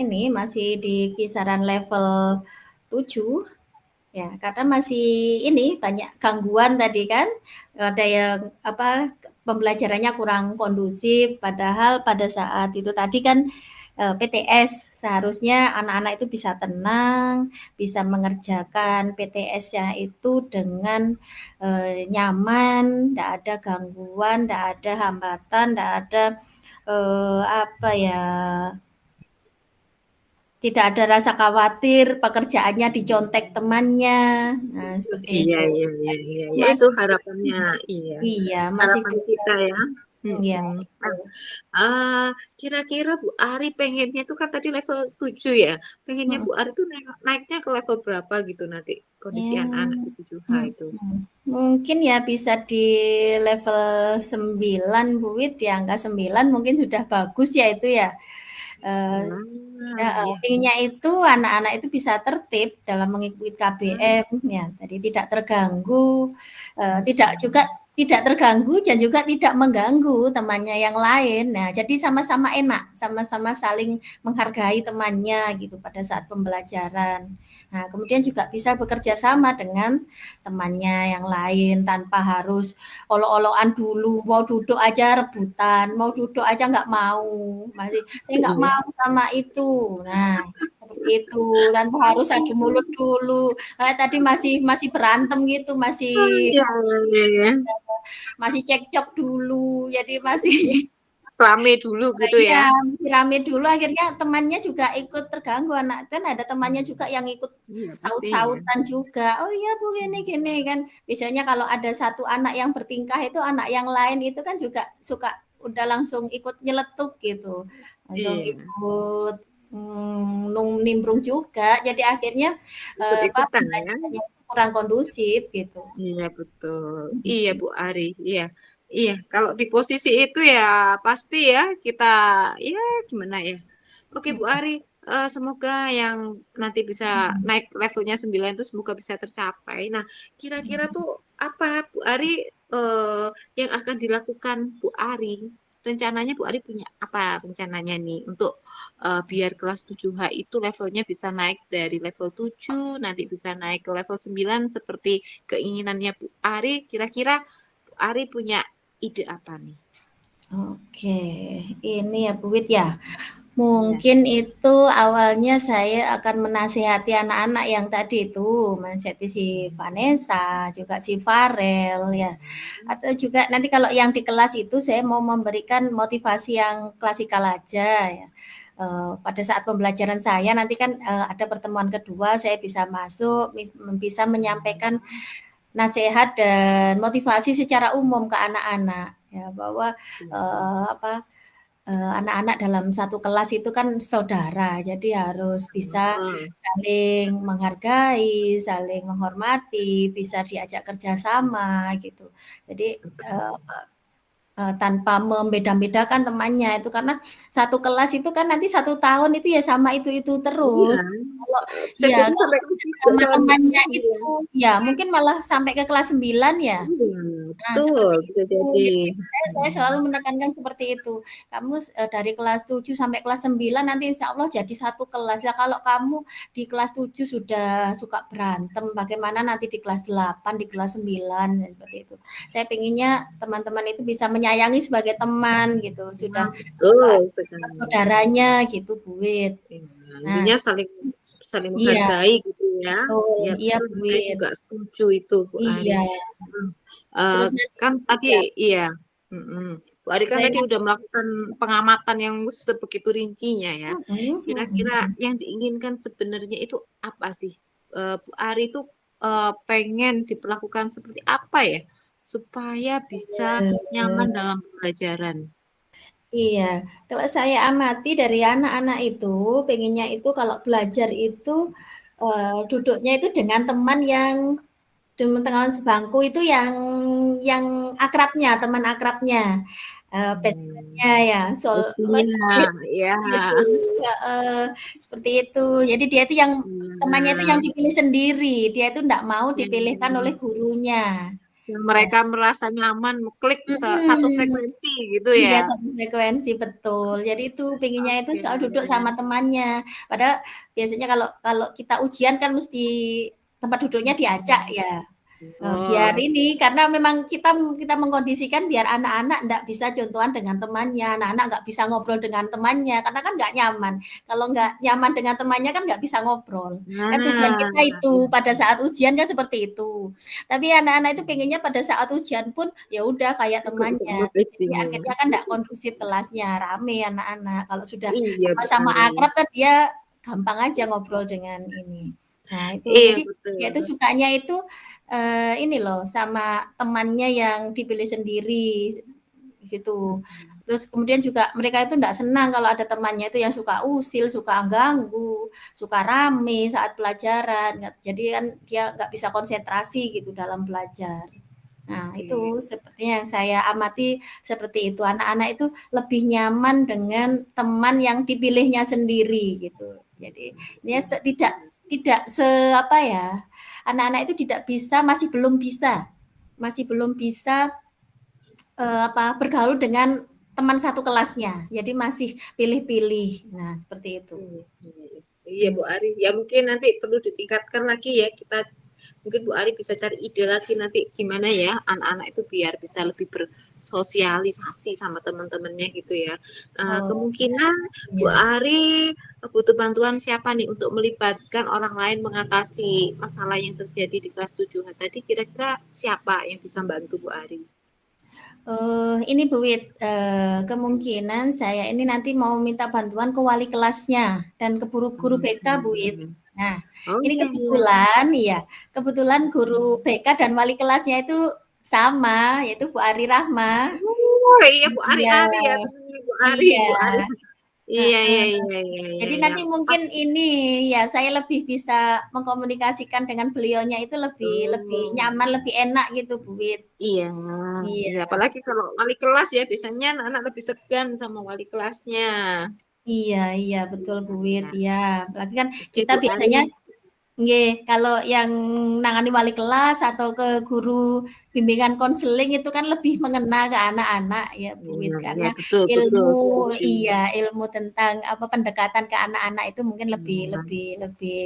ini, masih di kisaran level 7. Ya, karena masih ini banyak gangguan tadi kan, ada yang apa pembelajarannya kurang kondusif, padahal pada saat itu tadi kan PTS seharusnya anak-anak itu bisa tenang, bisa mengerjakan PTS-nya itu dengan nyaman, tidak ada gangguan, tidak ada hambatan, tidak ada apa ya, tidak ada rasa khawatir pekerjaannya dicontek temannya, nah seperti Iya, itu. iya, iya, iya. Itu Ya itu masih harapannya, iya. iya, masih Harapan belum kita ya. iya Mm-mm. itu. Nah, kira-kira Bu Ari pengennya itu kan tadi level 7 ya. Pengennya Mhm. Bu Ari tuh naiknya ke level berapa gitu nanti kondisi Ya, anak-anak di 7H itu. mungkin ya bisa di level 9 Bu Wit ya, angka 9 mungkin sudah bagus ya itu ya. Eee Nah, Heeh, ya. pinginnya itu anak-anak itu bisa tertib dalam mengikuti KBM, ya, jadi tidak terganggu, tidak juga tidak terganggu dan juga tidak mengganggu temannya yang lain. Nah, jadi sama-sama enak, sama-sama saling menghargai temannya gitu pada saat pembelajaran. Nah, kemudian juga bisa bekerja sama dengan temannya yang lain tanpa harus olok-olokan dulu, mau duduk aja rebutan, mau duduk aja nggak mau, masih saya nggak Iya. mau sama itu. Nah, seperti itu, tanpa harus adu mulut dulu. Tadi masih masih berantem gitu, Oh, masih iya, iya, iya. masih cekcok dulu, jadi masih Rame dulu gitu iya, ya. masih rame dulu akhirnya temannya juga ikut terganggu, anak kan ada temannya juga yang ikut Iya, pastinya. saut-sautan juga, "Oh iya Bu, gini gini," kan. Biasanya kalau ada satu anak yang bertingkah itu anak yang lain itu kan juga suka udah langsung ikut nyeletuk gitu, langsung Iya, ikut, nimbrung juga. Jadi akhirnya, apa, ikut-ikutan ya. pembelajarannya itu kurang kondusif gitu. Iya betul. Iya Mhm. Bu Ari. Iya. Iya, kalau di posisi itu ya pasti ya kita ya gimana ya. Oke Bu Ari, semoga yang nanti bisa Mhm. naik levelnya 9 itu semoga bisa tercapai. Nah, kira-kira tuh apa Bu Ari yang akan dilakukan Bu Ari? Rencananya Bu Ari punya apa rencananya nih untuk biar kelas 7H itu levelnya bisa naik dari level 7 nanti bisa naik ke level 9 seperti keinginannya Bu Ari. Kira-kira Bu Ari punya ide apa nih? Oke, ini ya Bu Wit ya. Ya. Mungkin itu awalnya saya akan menasihati anak-anak yang tadi itu, menasihati si Vanessa, juga si Farel ya. Atau juga nanti kalau yang di kelas itu saya mau memberikan motivasi yang klasikal aja ya. Pada saat pembelajaran saya nanti kan ada pertemuan kedua, saya bisa masuk, bisa menyampaikan nasihat dan motivasi secara umum ke anak-anak ya bahwa apa anak-anak dalam satu kelas itu kan saudara, jadi harus bisa Oh, saling menghargai, saling menghormati, bisa diajak kerjasama gitu. Jadi oke. tanpa membeda-bedakan temannya itu karena satu kelas itu kan nanti 1 tahun itu ya sama itu Iya, terus. Kalau bisa ya jadi kalau sampai kelas tidak 3 sama sama temannya ini ya. itu, ya mungkin malah sampai ke kelas 9 ya. Iya, Nah, betul, seperti bisa itu. jadi. Jadi saya selalu menekankan seperti itu. Kamu dari kelas 7 sampai kelas 9 nanti insya Allah jadi satu kelas. Ya kalau kamu di kelas 7 sudah suka berantem, bagaimana nanti di kelas 8, di kelas 9 ya, seperti itu. Saya pinginnya teman-teman itu bisa menyayangi sebagai teman gitu. Sudah Nah, betul sekali. saudaranya gitu, Bu Wit. Iya, Nah, intinya saling saling iya, menghargai gitu ya. betul. Ya Iya, betul, Bu saya Wit. juga setuju itu Bu Ari. Iya. Hmm. Eh, Terus nanti kan tadi ya, iya, mm-mm. Bu Ari kan saya tadi udah melakukan pengamatan yang sebegitu rincinya ya. Kira-kira yang diinginkan sebenarnya itu apa sih? Bu Ari itu pengen diperlakukan seperti apa ya? Supaya bisa nyaman eh, dalam pembelajaran. iya, kalau saya amati dari anak-anak itu, pengennya itu kalau belajar itu duduknya itu dengan teman yang teman-teman sebangku itu yang akrabnya, teman akrabnya, best Hmm. friend-nya ya, Pastinya, soulmate ya. gitu, heeh, seperti itu. Jadi dia itu yang temannya itu yang Iya. dipilih sendiri, dia itu enggak mau dipilihkan oleh Yang, gurunya, yang ya. mereka merasa nyaman klik satu Mhm. frekuensi gitu Iya, ya. satu frekuensi, betul. Jadi itu pengennya itu Oke. selalu duduk sama temannya. Padahal biasanya kalau kalau kita ujian kan mesti tempat duduknya diacak Hmm. ya. Biar Oh, ini karena memang kita kita mengkondisikan biar anak-anak ndak bisa contohan dengan temannya, anak-anak nggak bisa ngobrol dengan temannya karena kan nggak nyaman. Kalau nggak nyaman dengan temannya kan nggak bisa ngobrol. Kan tujuan nah, kita itu pada saat ujian kan seperti itu. Tapi anak-anak itu pengennya pada saat ujian pun ya udah kayak ikut temannya. Jadi motivasinya. akhirnya kan nggak kondusif kelasnya, rame anak-anak. Kalau sudah Iya, Bu sama-sama Ari. akrab kan dia gampang aja ngobrol dengan ini. Nah, itu Iya, jadi dia itu betul. sukanya itu ini loh sama temannya yang dipilih sendiri gitu. Terus kemudian juga mereka itu enggak senang kalau ada temannya itu yang suka usil, suka ganggu, suka rame saat pelajaran. Jadi kan dia nggak bisa konsentrasi gitu dalam belajar. Nah, Oke. itu sepertinya yang saya amati seperti itu. Anak-anak itu lebih nyaman dengan teman yang dipilihnya sendiri gitu. Jadi dia tidak tidak se apa ya, anak-anak itu tidak bisa masih belum bisa bergaul dengan teman satu kelasnya. Jadi masih pilih-pilih. Nah, seperti itu. Hmm, iya, Bu Ari. Ya mungkin nanti perlu ditingkatkan lagi ya. Kita mungkin Bu Ari bisa cari ide lagi nanti gimana ya anak-anak itu biar bisa lebih bersosialisasi sama teman-temannya gitu ya. Oh, ya, Kemungkinan Bu ya. Ari butuh bantuan siapa nih untuk melibatkan orang lain mengatasi masalah yang terjadi di kelas 7 tadi, kira-kira siapa yang bisa bantu Bu Ari? Ini Bu Wit, kemungkinan saya ini nanti mau minta bantuan ke wali kelasnya dan ke guru BK Bu Wit. Hmm. Nah, Oh ini iya iya. kebetulan ya, kebetulan guru BK dan wali kelasnya itu sama, yaitu Bu Ari Rahma. Oh iya Bu Ari Iya, Ari ya temannya Bu Ari iya. Bu Ari. Iya Heeh. iya iya iya iya Jadi iya. nanti mungkin Pasti. ini ya saya lebih bisa mengkomunikasikan dengan beliaunya itu lebih lebih Oh. nyaman, lebih enak gitu Bu Wit. Iya, iya. Iya. Apalagi kalau wali kelas ya, biasanya anak-anak lebih segan sama wali kelasnya. Iya iya, betul, Bu Wit, Iya. iya. Apalagi kan Oke, kita Bu Ari. biasanya nggih, kalau yang nangani wali kelas atau ke guru bimbingan konseling itu kan lebih mengena ke anak-anak ya, Bu Wit, Iya, iya, karena betul, betul, ilmu setuju. iya, ilmu tentang apa, pendekatan ke anak-anak itu mungkin lebih Iya, lebih lebih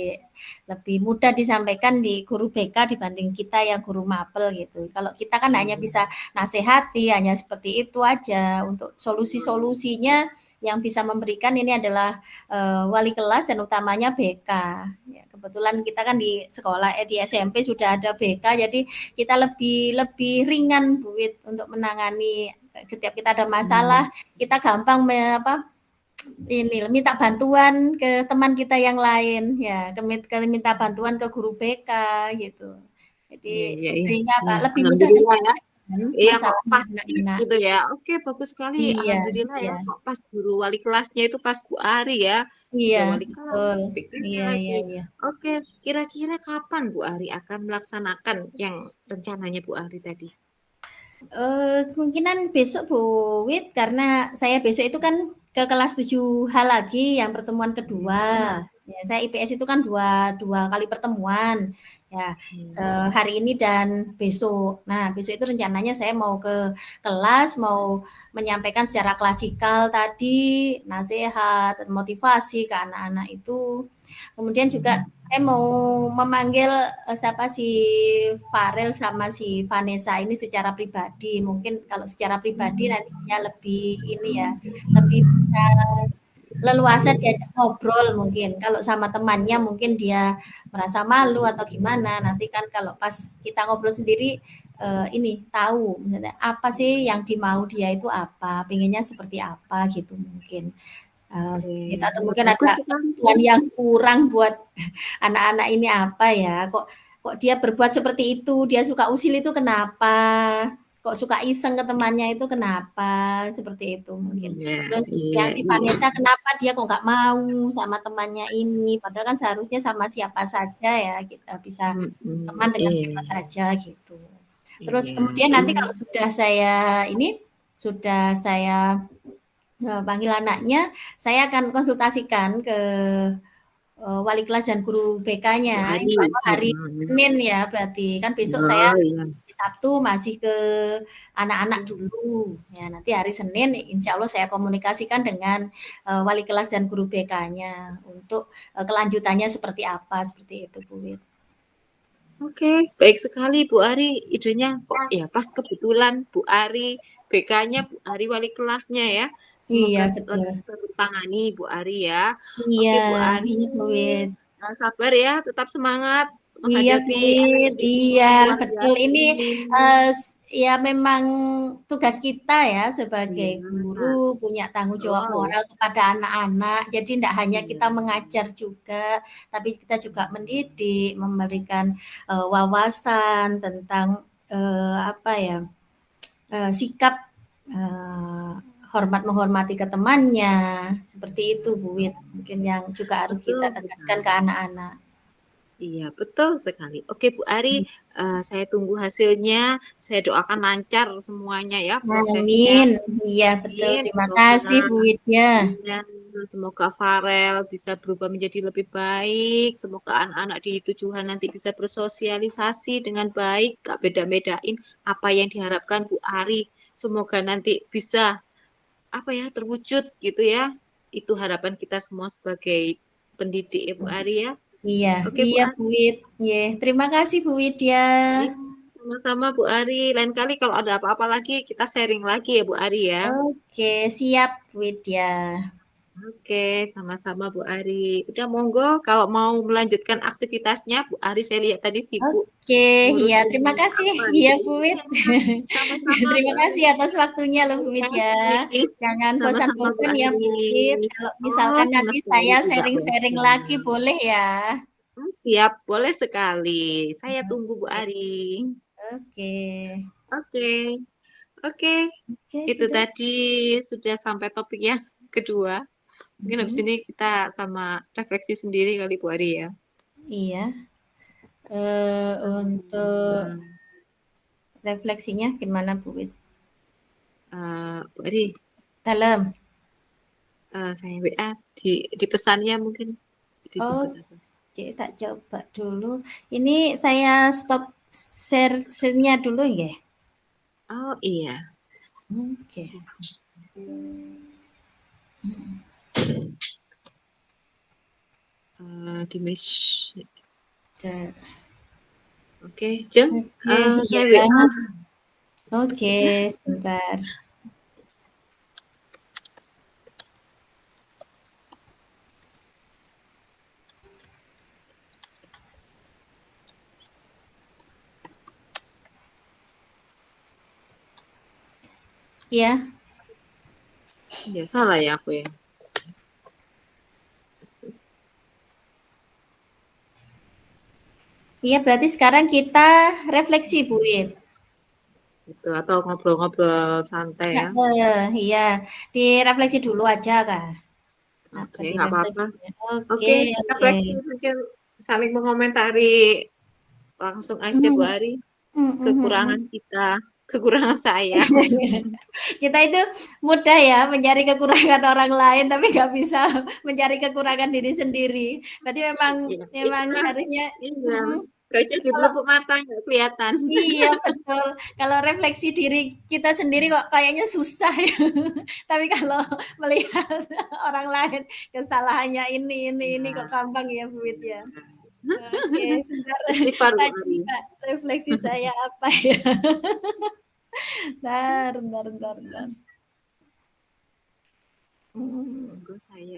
lebih mudah disampaikan di guru BK dibanding kita yang guru mapel gitu. Kalau kita kan hanya iya. bisa nasihati, hanya seperti itu aja, untuk solusi-solusinya yang bisa memberikan ini adalah wali kelas dan utamanya BK. Ya, kebetulan kita kan di sekolah di SMP sudah ada BK, jadi kita lebih lebih ringan Bu Wit untuk menangani setiap kita ada masalah, kita gampang ini minta bantuan ke teman kita yang lain ya, minta bantuan ke guru BK gitu. Iya, Jadi iya, iya. sehingga Ya, lebih mudah alhamdulillah ya. terselesaikan Iya kok masalahnya pas anak-anak. gitu ya. Oke, bagus sekali. Iya, Alhamdulillah ya. iya. Kok pas guru wali kelasnya itu pas Bu Ari ya. Iya, Sudah wali kelas, betul. BK-nya Iya, iya, lagi. iya. Oke, kira-kira kapan Bu Ari akan melaksanakan yang rencananya Bu Ari tadi? Kemungkinan besok Bu Wit, karena saya besok itu kan ke kelas 7H lagi yang pertemuan kedua. Ya, saya IPS itu kan dua kali pertemuan. Ya, hari ini dan besok. Nah, besok itu rencananya saya mau ke kelas, mau menyampaikan secara klasikal tadi, nasihat, motivasi ke anak-anak itu. Kemudian juga saya mau memanggil siapa si Farel sama si Vanessa ini secara pribadi. Mungkin kalau secara pribadi nanti dia lebih ini ya, lebih bisa leluasa diajak ngobrol mungkin. Kalau sama temannya mungkin dia merasa malu atau gimana. Nanti kan kalau pas kita ngobrol sendiri ini tahu misalnya apa sih yang dimau dia itu apa, pengennya seperti apa gitu mungkin. Oke, Seperti itu, atau mungkin bagus ada sekali. kebutuhan yang kurang buat anak-anak ini apa ya, kok kok dia berbuat seperti itu, dia suka usil itu kenapa, kok suka iseng ke temannya itu kenapa, seperti itu mungkin. Iya, Terus iya, yang si iya. Vanessa kenapa dia kok nggak mau sama temannya ini, padahal kan seharusnya sama siapa saja ya, kita bisa teman dengan siapa Iya, saja gitu. Terus iya, kemudian nanti iya. kalau sudah saya panggil anaknya, saya akan konsultasikan ke wali kelas dan guru Bu BK-nya. Ari. Insya Allah hari Senin ya berarti. Kan besok saya Oh iya. di Sabtu masih ke anak-anak dulu. Ya, nanti hari Senin insya Allah saya komunikasikan dengan wali kelas dan guru BK-nya untuk kelanjutannya seperti apa, seperti itu Bu Wit. Oke, baik sekali Bu Ari. Idenya kok ya pas kebetulan Bu Ari, BK-nya Bu Ari wali kelasnya ya. Iya Semoga betul. lebih tertangani Bu Ari ya. Iya, Oke Bu Ari, iya Bu Wit. sabar ya, tetap semangat Iya, menghadapi anak Wit. didik Iya, yang luar betul. biasa Ini ini. ya memang tugas kita ya sebagai Iya, guru punya tanggung jawab betul. moral kepada anak-anak. Jadi tidak hanya kita Iya. mengajar juga, tapi kita juga mendidik, memberikan wawasan tentang apa ya sikap eh, hormat menghormati ke temannya, seperti itu Bu Wit. Mungkin yang juga harus kita Betul tegaskan ke sekali. anak-anak. Iya, betul sekali. Oke, Bu Ari, saya tunggu hasilnya. Saya doakan lancar semuanya ya prosesnya. Amin. Iya, betul. Amin. Terima Semoga kasih Bu Widya. iya, semoga Farel bisa berubah menjadi lebih baik. Semoga anak-anak di tujuan nanti bisa bersosialisasi dengan baik, gak beda-bedain apa yang diharapkan Bu Ari. Semoga nanti bisa apa ya terwujud gitu ya. Itu harapan kita semua sebagai pendidik ya Bu Ari ya. Iya, Oke Bu iya Ari. Bu Wid. Iya, terima kasih Bu Widya. Iya, sama-sama Bu Ari. Lain kali kalau ada apa-apa lagi kita sharing lagi ya Bu Ari ya. Oke, siap Bu Widya. Oke, sama-sama Bu Ari. Udah monggo kalau mau melanjutkan aktivitasnya Bu Ari saya lihat tadi sibuk Oke, iya ngurusin terima kasih. apa Iya gitu. Bu Wid. Iya, sama-sama Bu Terima kasih Ari. atas waktunya loh Bu Terima Wid ya. kasih. Jangan Sama-sama Bu bosan-bosan ya Ari. Bu Wid. Kalau Oh, misalkan sama nanti sekali saya tidak sharing-sharing lagi bosan. boleh ya. Siap, boleh sekali. Saya tunggu Bu Oke, Ari. oke. Oke, oke. Oke, Itu sudah. tadi sudah sampai topik yang kedua. Mungkin habis Mhm. ini kita sama refleksi sendiri kali Bu Ari ya. Iya. Untuk Hmm, refleksinya gimana Bu Wid? Bu Ari, Dalam. saya WA di pesannya mungkin dijemput apa? Oke, tak coba dulu. Ini saya stop share-nya dulu ya. Oh iya, Oke. di mes. Oke, Oke, Jeng, saya iya. WA. Oke, sebentar. Iya. Ya salah ya aku ya. Iya, berarti sekarang kita refleksi, Bu Wit. Gitu. Atau ngobrol-ngobrol santai ya. Iya, direfleksi dulu aja, Kak. Apa Oke, nggak apa-apa. direfleksinya. Oke, Oke, oke. refleksi mungkin saling mengomentari langsung aja Bu Mhm, Ari. mhm, mhm. Kekurangan kita, kekurangan saya maksudnya. Kita itu mudah ya mencari kekurangan orang lain, tapi nggak bisa mencari kekurangan diri sendiri. Berarti memang Ya, memang itulah. seharusnya Iya. mhm, Gajah di kalau pelupuk mata nggak kelihatan. iya betul, kalau refleksi diri kita sendiri kok kayaknya susah ya. Tapi kalau melihat orang lain kesalahannya ini kok Nah, gampang ya Bu Wit ya. Oke, sebentar istighfar Bu tadi Ari. Kak, refleksi saya apa ya? Bentar. Mhm. Monggo saya.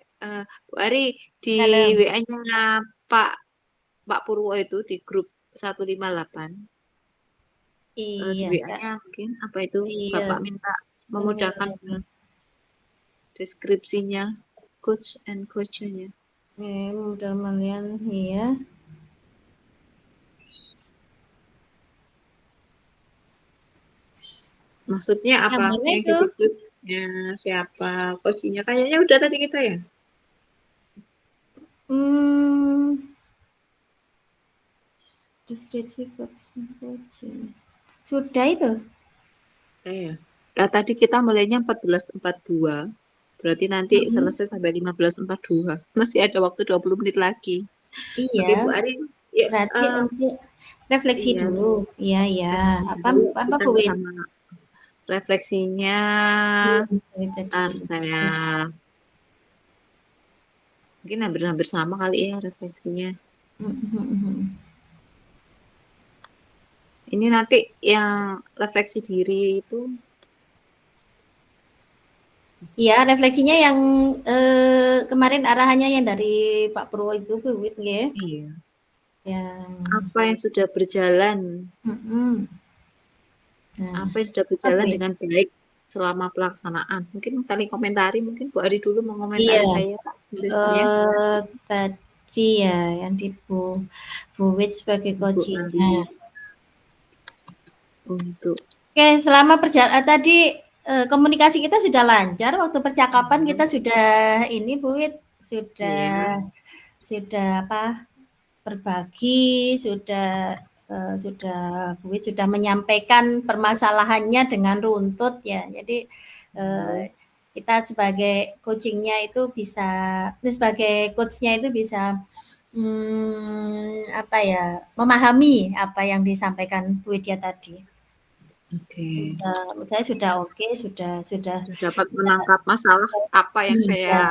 Bu Ari di Halo. WA-nya Pak Pak Purwo itu di grup 158. Di Iya, Kak. WA-nya mungkin apa itu Iya, Bapak minta memudahkan bener. deskripsinya coach and coach-nya. Mudah malian iya. Maksudnya Yang apa? mana Yang itu? jadi coach-nya siapa? Coach-nya kayaknya udah tadi kita ya. Hmm, deskripsi coaching. Sudah itu? Ya. Nah, tadi kita mulainya 14.42. Berarti nanti Mhm. selesai sampai 15.42. Masih ada waktu 20 menit lagi. Oke, Iya, Bu Ari. Ya, berarti untuk refleksi iya. dulu. Iya, iya. Apa Dulu apa kita Bu Win? sama refleksinya. Iya, tadi Ntar dulu. saya mungkin hampir-hampir sama kali ya refleksinya. Mhm. Ini nanti yang refleksi diri itu. Iya, refleksinya yang kemarin arahannya yang dari Pak Purwo itu Bu Win nggih. Iya. Yang Apa yang sudah berjalan, mhm. Nah, apa yang sudah apa Bu berjalan Win? dengan baik selama pelaksanaan. Mungkin saling komentari, mungkin Bu Ari dulu Iya. mengomentari saya tulisnya. Tadi ya yang di Bu Wit sebagai Bu coaching-nya. Ari untuk Oke, selama tadi komunikasi kita sudah lancar, waktu percakapan kita sudah ini Bu Wit ya, sudah apa berbagi, sudah Bu Wit sudah menyampaikan permasalahannya dengan runtut ya. Jadi kita sebagai coaching-nya itu bisa sebagai coach-nya itu bisa apa ya, memahami apa yang disampaikan Bu Widya tadi. oke. Menurut saya sudah oke, sudah Sudah dapat menangkap masalah apa yang iya, saya.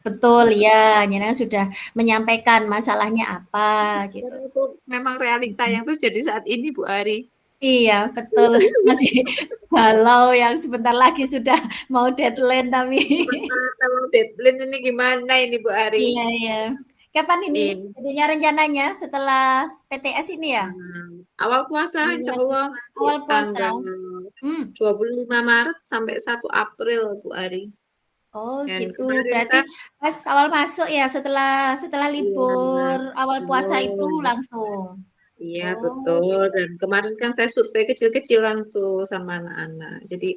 betul ya, Nyenengan sudah menyampaikan masalahnya apa gitu. Karena itu memang realita yang terjadi saat ini, Bu Ari. Iya, betul. Masih galau yang sebentar lagi sudah mau deadline tapi Gimana kalau deadline ini gimana ini, Bu Ari? iya. Kapan ini Ini jadinya rencananya setelah PTS ini ya? awal puasa, insya Allah nanti Awal puasa? tanggal Hmm. 25 Maret sampai 1 April, Bu Ari. Oh Dan gitu, kemarin berarti kan, pas awal masuk ya setelah setelah iya, libur awal puasa itu betul. langsung? Iya, Oh betul. gitu. Dan kemarin kan saya survei kecil-kecilan tuh sama anak-anak. Jadi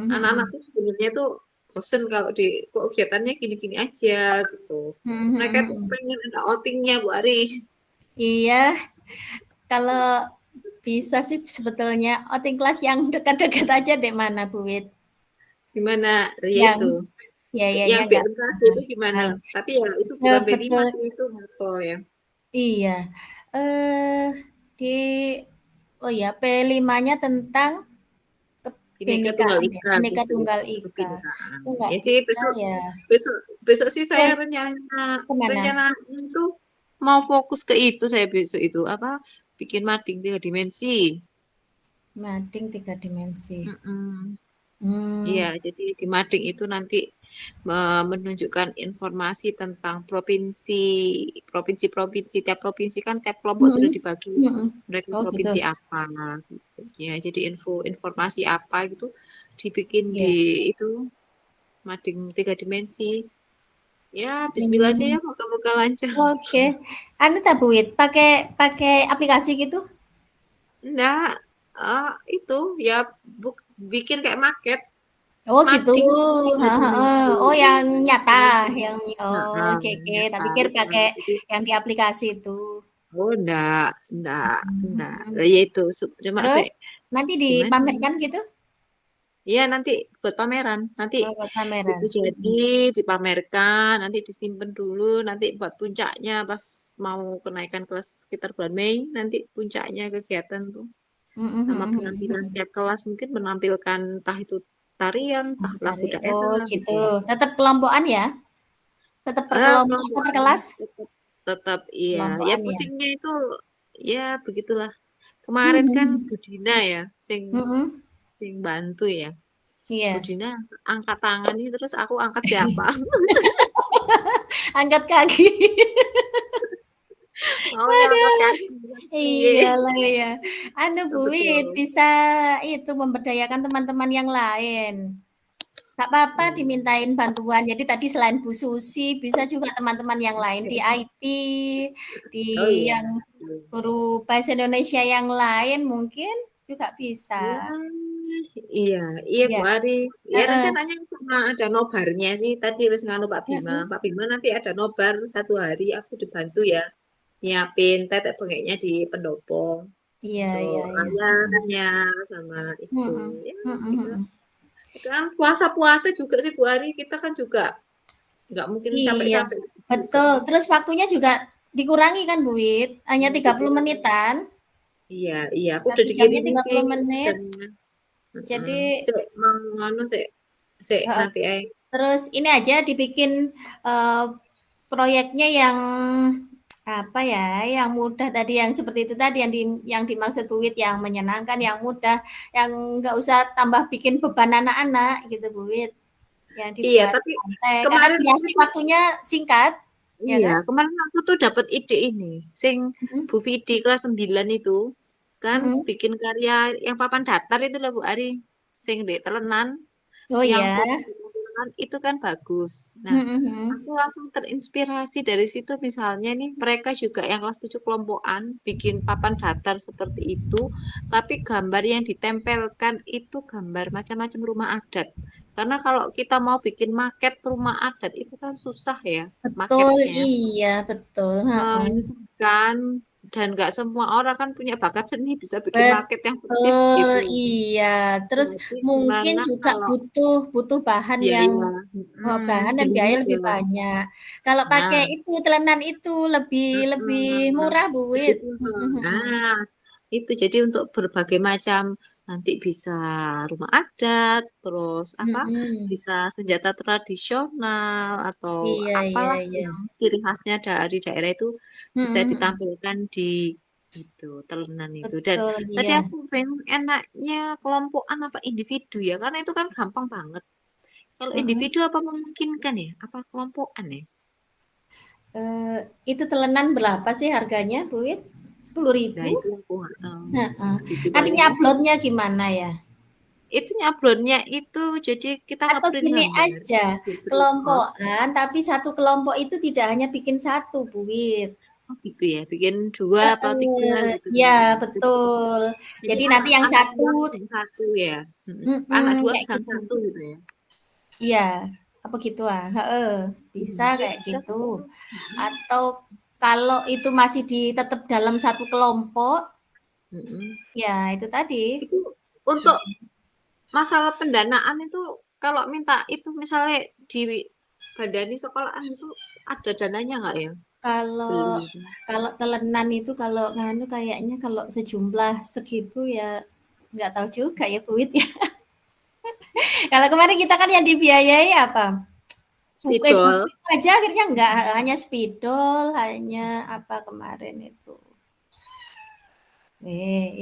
anak-anak Mhm. tuh sebenarnya tuh bosen kalau di kok kegiatannya gini-gini aja gitu. Mereka tuh Mhm. pengen ada outingnya, Bu Ari. Iya, kalau bisa sih sebetulnya outing kelas yang dekat-dekat aja deh mana Bu Wit? Gimana Ria Yang itu? biayanya Yang nggak B6 itu gimana? mahal. Tapi ya itu bukan B5 Sebetul sih, itu moto ya. iya, eee, di oh ya P5-nya tentang Bineka Tunggal kebinekaan ya, Ika Bhinneka besok Tunggal itu Ika. kebinekaan. Itu nggak Ya sih bisa besok ya. besok besok sih saya Terus kemana? rencana itu mau fokus ke itu saya besok itu apa bikin mading 3 dimensi. Mading 3 dimensi. Mm-mm. Iya, Hmm. jadi di mading itu nanti menunjukkan informasi tentang provinsi-provinsi. Tiap provinsi kan tiap kelompok sudah Mhm. dibagi Mhm. mereka Oh provinsi gitu. apa. Gitu. Ya, jadi informasi apa gitu dibikin di Iya. itu mading 3 dimensi. Ya, Bismillah aja ya, Hmm. moga-moga lancar. Oke. Anu ta Bu Wit, pakai pakai aplikasi gitu? Enggak, itu ya bikin kayak maket Oh gitu. mading tiga Heeh, heeh. dimensi. Oh yang nyata, Dimensi. yang oh Nah, oke oke. Tak nyata. pikir pakai Jadi, yang di aplikasi itu. oh enggak. Mhm. Ya itu, cuma Terus sih nanti gimana? dipamerkan gitu? Iya nanti buat pameran, nanti Oh, buat pameran. itu jadi dipamerkan, nanti disimpan dulu, nanti buat puncaknya pas mau kenaikan kelas sekitar bulan Mei, nanti puncaknya kegiatan tuh Mhm, sama mhm, mhm, penampilan mhm. tiap kelas mungkin menampilkan entah itu tarian, entah lagu Tarik. Oh daerah gitu. gitu. Tetap kelompokan ya? Tetap per kelompok atau per Kelompokan kelas? tetap tetap iya, ya Kelompokan ya. pusingnya itu ya begitulah. Kemarin kan Mhm, Budina ya, sing mhm. sing bantu ya. Iya. Budina angkat tangan ini terus aku angkat siapa? Angkat kaki. Mau ya angkat Aduh. kaki kan piye? Iyalah ya. Anu Bu Wit, Betul. bisa itu memberdayakan teman-teman yang lain. Gak apa-apa Hmm. dimintain bantuan. Jadi tadi selain Bu Susi, bisa juga teman-teman yang lain di IT, di Oh iya. yang guru bahasa Indonesia yang lain mungkin juga bisa. Ya, iya, iya Bu Iya, Ari. Ya heeh, rencananya cuma ada nobarnya sih. Tadi wis nganu Pak Bima. heeh. Pak Bima nanti ada nobar 1 hari. Aku dibantu ya nyiapin tetek bengeknya di pendopo Iya untuk iya iya. Mhm. layarnya sama itu. Mhm. Ya, Mhm gitu. mhm. Kan puasa-puasa juga sih Bu Ari. Kita kan juga nggak mungkin Iya, capek-capek juga. betul. Terus waktunya juga dikurangi kan, Bu Wit? Hanya Hmm, 30 dikurangi. menitan. Iya, iya. Aku udah 1 jamnya dikirimin sih 30 menit. dan heeh. Jadi Sik mau ngono sik heeh, nanti ae. terus ini aja dibikin, proyeknya yang apa ya, yang mudah tadi, yang seperti itu tadi yang dimaksud Bu Wit, yang menyenangkan, yang mudah, yang nggak usah tambah bikin beban anak-anak gitu, Bu Wit. Yang Iya, dibuat tapi santai, karena kemarin durasi itu waktunya singkat, ya iya, kan? kemarin aku tuh dapat ide ini. Sing Mhm, Bu Vidi kelas 9 itu kan mhm. bikin karya yang papan datar itu loh Bu Ari. Sing di telenan, Oh yang ya? foto di telenan itu kan bagus. Nah, Mhm, mhm. aku langsung terinspirasi dari situ misalnya nih mereka juga yang kelas 7 kelompokan bikin papan datar seperti itu, tapi gambar yang ditempelkan itu gambar macam-macam rumah adat. Karena kalau kita mau bikin maket rumah adat itu kan susah ya Betul, maketnya. iya betul, heeh. Kan dan nggak semua orang kan punya bakat seni bisa bikin market yang persis Betul, gitu. iya. Terus Jadi mungkin gimana juga kalau butuh butuh bahan yang biaya? bahan dan Jenuh biaya ya. lebih banyak. Kalau pakai Nah, itu, telenan itu lebih lebih murah, Bu Wit. begitu. Mhm, mhm. Nah, itu jadi untuk berbagai macam nanti bisa rumah adat, terus apa? Mhm. Bisa senjata tradisional atau Iya iya apalah iya. yang ciri khasnya dari daerah itu bisa Mhm, mhm. ditampilkan di itu telenan itu. Dan Betul, tadi iya. aku pengen enaknya kelompokan apa individu ya, karena itu kan gampang banget. Kalau Mhm. individu apa memungkinkan ya? Apa kelompokan ya? Itu telenan berapa sih harganya, Bu Wit? Nah 10.000? itu aku nggak tahu. Heeh. Segitu Nanti paling. nyablonnya gimana ya? Itu nyablonnya itu jadi kita Atau ngeprint gini gambar aja, di print kelompokan, tapi satu kelompok itu tidak hanya bikin satu, Bu Wit. oh gitu ya bikin 2 atau 3 gitu Iya, kan betul. jadi Jadi nanti yang anak satu dua pegang satu ya. Anak mhm, dua kayak pegang gitu. satu gitu ya. Iya, apa gitu, ah? Heeh, bisa Sip kayak sip. gitu. Atau kalau itu masih tetap dalam satu kelompok, Mm-mm. ya itu tadi. Itu untuk masalah pendanaan itu kalau minta itu misalnya di Bandani sekolahan itu ada dananya nggak ya Kalau beli itu? kalau telenan itu kalau nganu kayaknya kalau sejumlah segitu ya nggak tahu juga ya duit ya. Kalau kemarin kita kan yang dibiayai apa? Buku Spidol. itu aja akhirnya nggak hanya spidol, hanya apa kemarin itu.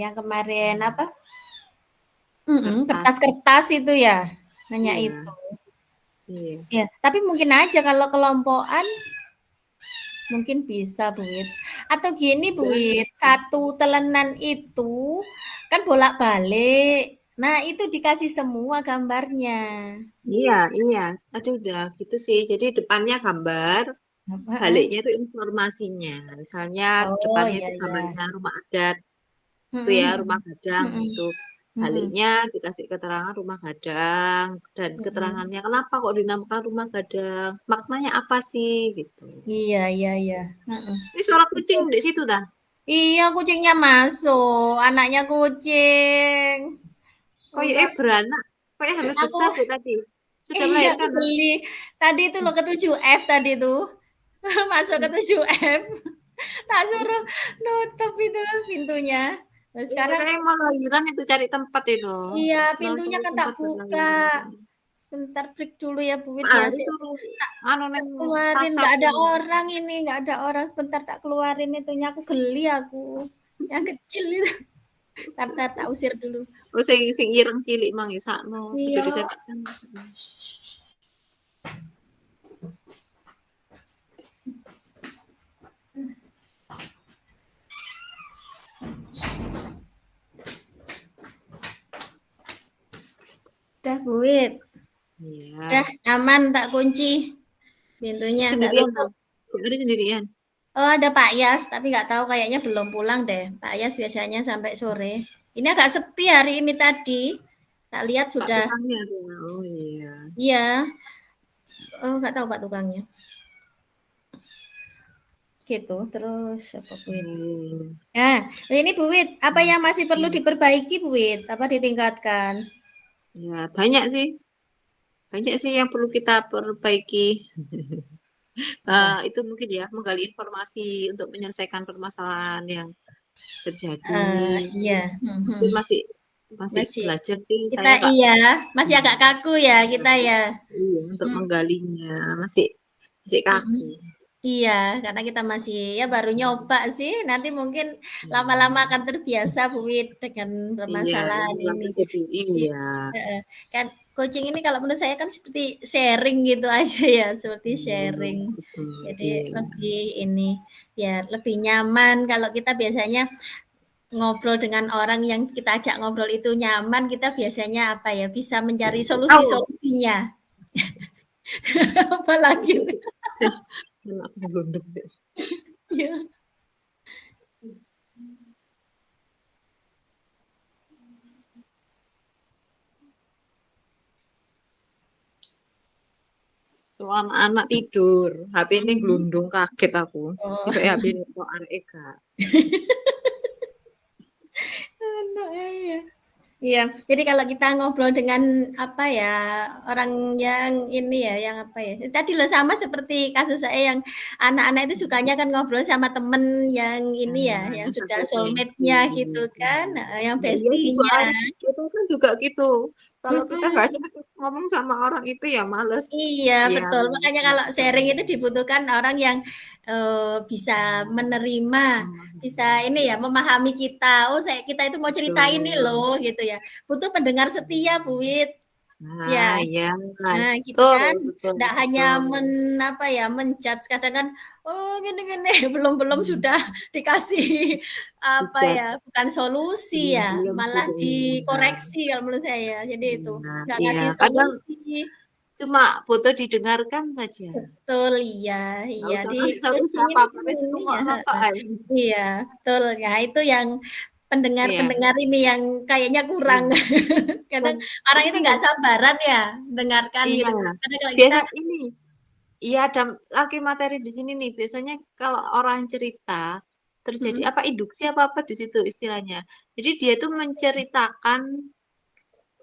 Yang kemarin apa? kertas. Kertas-kertas itu ya, hanya Iya, itu. iya. Ya, tapi mungkin aja kalau kelompokan mungkin bisa, Bu Wit. Atau gini, Bu Dan Wit, satu telenan itu kan bolak-balik. Nah, itu dikasih semua gambarnya. iya, iya. Aduh, udah gitu sih. Jadi depannya gambar, Heeh. baliknya itu informasinya. Misalnya Oh, depannya iya itu iya. gambarnya rumah adat, itu Mhm ya, mhm. rumah Gadang Mhm. itu. Mhm. Baliknya dikasih keterangan rumah Gadang dan Mhm. keterangannya kenapa kok dinamakan rumah Gadang, maknanya apa sih gitu. Iya iya iya. Heeh. Ini suara Itu kucing di situ dah. iya, kucingnya masuk, anaknya kucing. Kayaknya Enggak, beranak, kayak hamil aku besar deh tadi. Sudah iya aku melahirkan dah. beli. Tadi itu loh ke-7F tadi tuh. Masuk ke-7F. Tak suruh nutup itu pintunya. Nah, Iya, sekarang kayak mau lahiran itu cari tempat itu. iya, Mau pintunya cari kan tak tempat buka. berlahiran. Sebentar break dulu ya, Bu Wit ya. Hari Sik, suruh tak anu tak neng keluarin, pasar nggak ada ini. orang ini, nggak ada orang. Sebentar tak keluarin itunya. Aku geli aku. Yang kecil itu. Tar tak usir dulu. Oh, sing ireng cilik mang ya sakno, kudu Iya. disediakan. Udah, Bu Wit. Udah Iya. aman tak kunci pintunya, tak Sendirian tutup. dong. Kok hari sendirian? Oh, ada Pak Yas, tapi nggak tahu kayaknya belum pulang deh. Pak Yas biasanya sampai sore. Ini agak sepi hari ini tadi. Tak lihat Pak sudah. tukangnya ada. Oh iya. Iya. Oh, nggak tahu Pak tukangnya. Gitu. Terus apa Bu Wit? Hmm. Nah, ini Bu Wit, apa yang masih perlu diperbaiki Bu Wit? Apa ditingkatkan? Ya, banyak sih. Banyak sih yang perlu kita perbaiki. Apa? Itu mungkin ya menggali informasi untuk menyelesaikan permasalahan yang terjadi. Iya. Mungkin Mhm. masih masih Masih belajar sih. kita Saya nggak. iya, masih agak kaku ya Iya, kita ya. iya, untuk Hmm. menggalinya masih masih kaku. Mhm. Iya, karena kita masih ya baru nyoba sih, nanti mungkin lama-lama Hmm. akan terbiasa Bu Wit dengan Iya, permasalahan lama-lama ini. terjadi. Iya, Iya. heeh. Kan coaching ini kalau menurut saya kan seperti sharing gitu aja ya, seperti Hmm, sharing. betul. Jadi Iya. lebih ini, biar lebih nyaman kalau kita biasanya ngobrol dengan orang yang kita ajak ngobrol itu nyaman, kita biasanya apa ya, bisa mencari Oh, solusi-solusinya. Apalagi saya anak berundung sih. ya. Tuh anak-anak tidur, HP ini Mhm. gelundung kaget aku. Oh. Tiba HP ini kok arek gak. Iya. Iya, jadi kalau kita ngobrol dengan apa ya, orang yang ini ya, yang apa ya, tadi loh sama seperti kasus saya yang anak-anak itu sukanya kan ngobrol sama temen yang ini ya, Nah, yang yang sudah satu gengsi. soulmate-nya gitu kan, heeh, yang Nah, iya Ibu bestie-nya. Ari, kita kan juga gitu. Kalau kita nggak Mhm. cepet ngomong sama orang itu ya males. Iya, Ya, betul. Makanya kalau sharing itu dibutuhkan orang yang, bisa menerima, bisa ini ya, memahami kita, "Oh, kita itu mau cerita ini betul. loh," gitu ya. Butuh pendengar setia, Bu Wit. Ya. Nah, iya, Nah, gitu betul, kan, betul, nggak hanya betul. apa ya, men-judge kadang kan, "Oh, gini-gini," belum Hmm, sudah dikasih apa Tidak, ya, bukan solusi belum, ya, belum malah sudah. Nah, dikoreksi kalau menurut saya. Jadi itu, nah, nggak iya, ngasih kadang solusi. cuma butuh didengarkan saja. Betul, iya Nggak iya, usah di ngasih solusi coaching ini apa-apa, kan wis ini ya rungokno tok heeh, ae. iya, betul. Ya itu yang Iya, pendengar-pendengar ini yang kayaknya kurang. iya. Dan Kadang orang itu ini, nggak sabaran ya, dengarkan iya, gitu. Kadang kalau kita biasa ini, iya ada lagi materi di sini nih. Biasanya kalau orang cerita terjadi mhm. apa induksi apa apa di situ istilahnya. Jadi dia tuh menceritakan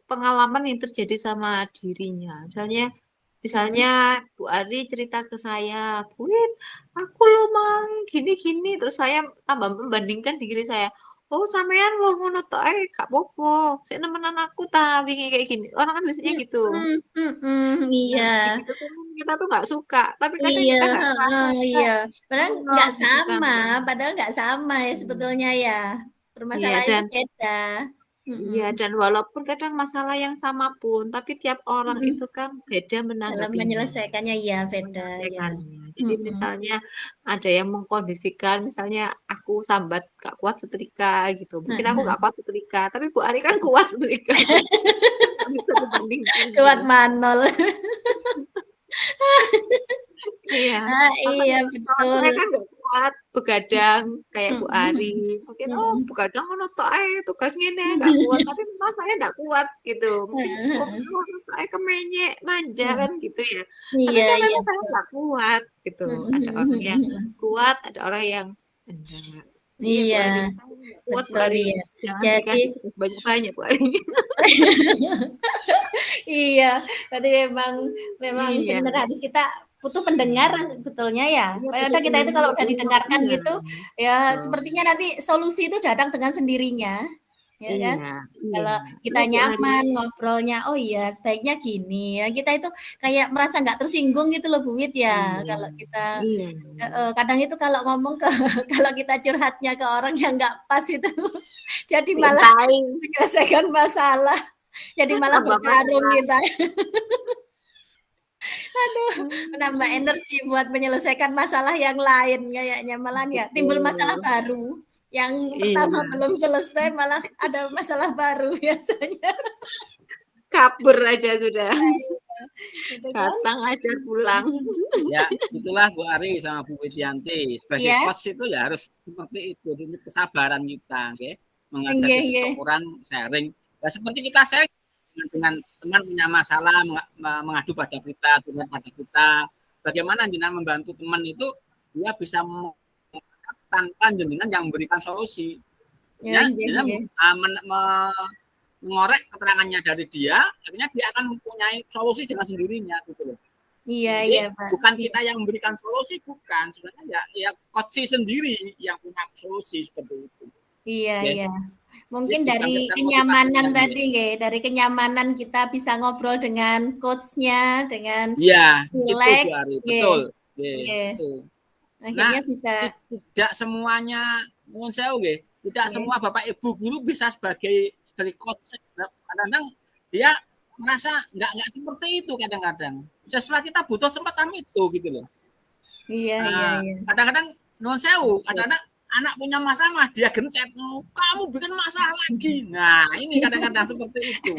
pengalaman yang terjadi sama dirinya. Misalnya, Mhm. misalnya Bu Ari cerita ke saya, Bu Wit, aku loh mang gini-gini. Terus saya tambah membandingkan diri saya. Oh, sampean lo ngono tok gak popo. Sik nemenan aku ta wingi kayak gini. Orang kan biasanya gitu. Mhm mhm, Nah, iya. kayak gitu tuh kan kita tuh nggak suka, tapi kadang Iya, kita nggak ngerasa heeh, kita iya. Padahal ngono nggak gitu kan. sama padahal nggak sama ya Hmm. sebetulnya ya. Iya, Permasalahan itu dan beda. Iya, Mhm. dan walaupun kadang masalah yang sama pun, tapi tiap orang Mhm. itu kan beda Dalam menanggapinya, menyelesaikannya iya beda, ya. menyelesaikannya. Jadi Mhm. misalnya ada yang mengkondisikan, misalnya aku sambat gak kuat setrika gitu, mungkin aku Heeh. gak kuat setrika, tapi Bu Ari kan kuat setrika, nggak bisa dibandingkan Kuat gitu. manol. Iya, Ah, iya makanya kalau betul. saya kan nggak kuat begadang kayak Bu Ari, Mhm mungkin, "Oh mhm. begadang ngono tok ae, tugas ngene nggak kuat," tapi memang saya nggak kuat gitu. Mungkin Heeh fokus heeh. ngono tok ae kemenyek, manja Mhm. kan gitu ya. Tapi Iya kan iya memang saya betul. nggak kuat gitu. Mhm Ada mhm orang yang mhm mhm. kuat, ada orang yang enggak. Iya Bu Iya, Ari, saya nggak kuat Bu betul Ari, iya. jangan Jadi dikasih tugas banyak-banyak Bu Ari. iya, berarti memang memang Iya, bener harus kita butuh pendengar sebetulnya ya. iya Ya butuh udah kita itu pendengar, kalau udah butuh didengarkan pengertian. gitu, ya Betul. sepertinya nanti solusi itu datang dengan sendirinya, ya kan? Iya iya, Kalau iya kita Bu Ari. nyaman ngobrolnya, "Oh iya sebaiknya gini." Ya kita itu kayak merasa nggak tersinggung gitu loh Bu Wit ya, Iya, kalau kita iya, heeh, kadang itu kalau ngomong ke kalau kita curhatnya ke orang yang nggak pas itu jadi malah dientai, menyelesaikan masalah, jadi malah tambah berkarung masalah. kita. Aduh, menambah Mmm, energi buat menyelesaikan masalah yang lain kayaknya, malahan ya timbul masalah betul, baru. Yang pertama iya, belum selesai malah ada masalah baru biasanya. kabur aja sudah, Gitu kan? datang aja pulang. Ya, itulah Bu Ari sama Bu Widianti. Sebagai Iya, coach itu ya harus seperti itu. Ini kesabaran kita, okay? Menghadapi nggih nggih. seseorang sharing. Ya, seperti kita sharing dengan teman punya masalah, mengadu pada kita, curhat pada kita. Bagaimana jenengan membantu teman itu dia bisa tanpa jenengan yang memberikan solusi. Ya, Ya, nggih jenengan nggih. mengorek keterangannya dari dia, akhirnya dia akan mempunyai solusi dengan sendirinya gitu loh. Iya Jadi iya, Pak. bukan Iya kita yang memberikan solusi, bukan. Sebenarnya ya coach sendiri yang punya solusi seperti itu. iya Ya. iya. Jadi Mungkin dari dibangkitkan kenyamanan motivasinya. tadi nggih, dari kenyamanan kita bisa ngobrol dengan coach-nya, dengan Iya, itu Bu rileks, Ari, nggih betul. Ya, nggih. itu. Nah, Akhirnya bisa tidak semuanya nuwun sewu nggih, tidak nggih. semua Bapak Ibu guru bisa sebagai coach. Kadang-kadang dia merasa nggak seperti itu kadang-kadang. Siswa kita butuh semacam itu gitu loh. Iya iya Nah, iya. kadang-kadang non sewu, Betul, kadang-kadang anak punya masalah dia gencet, kamu bikin masalah lagi. Nah, ini kadang-kadang seperti itu.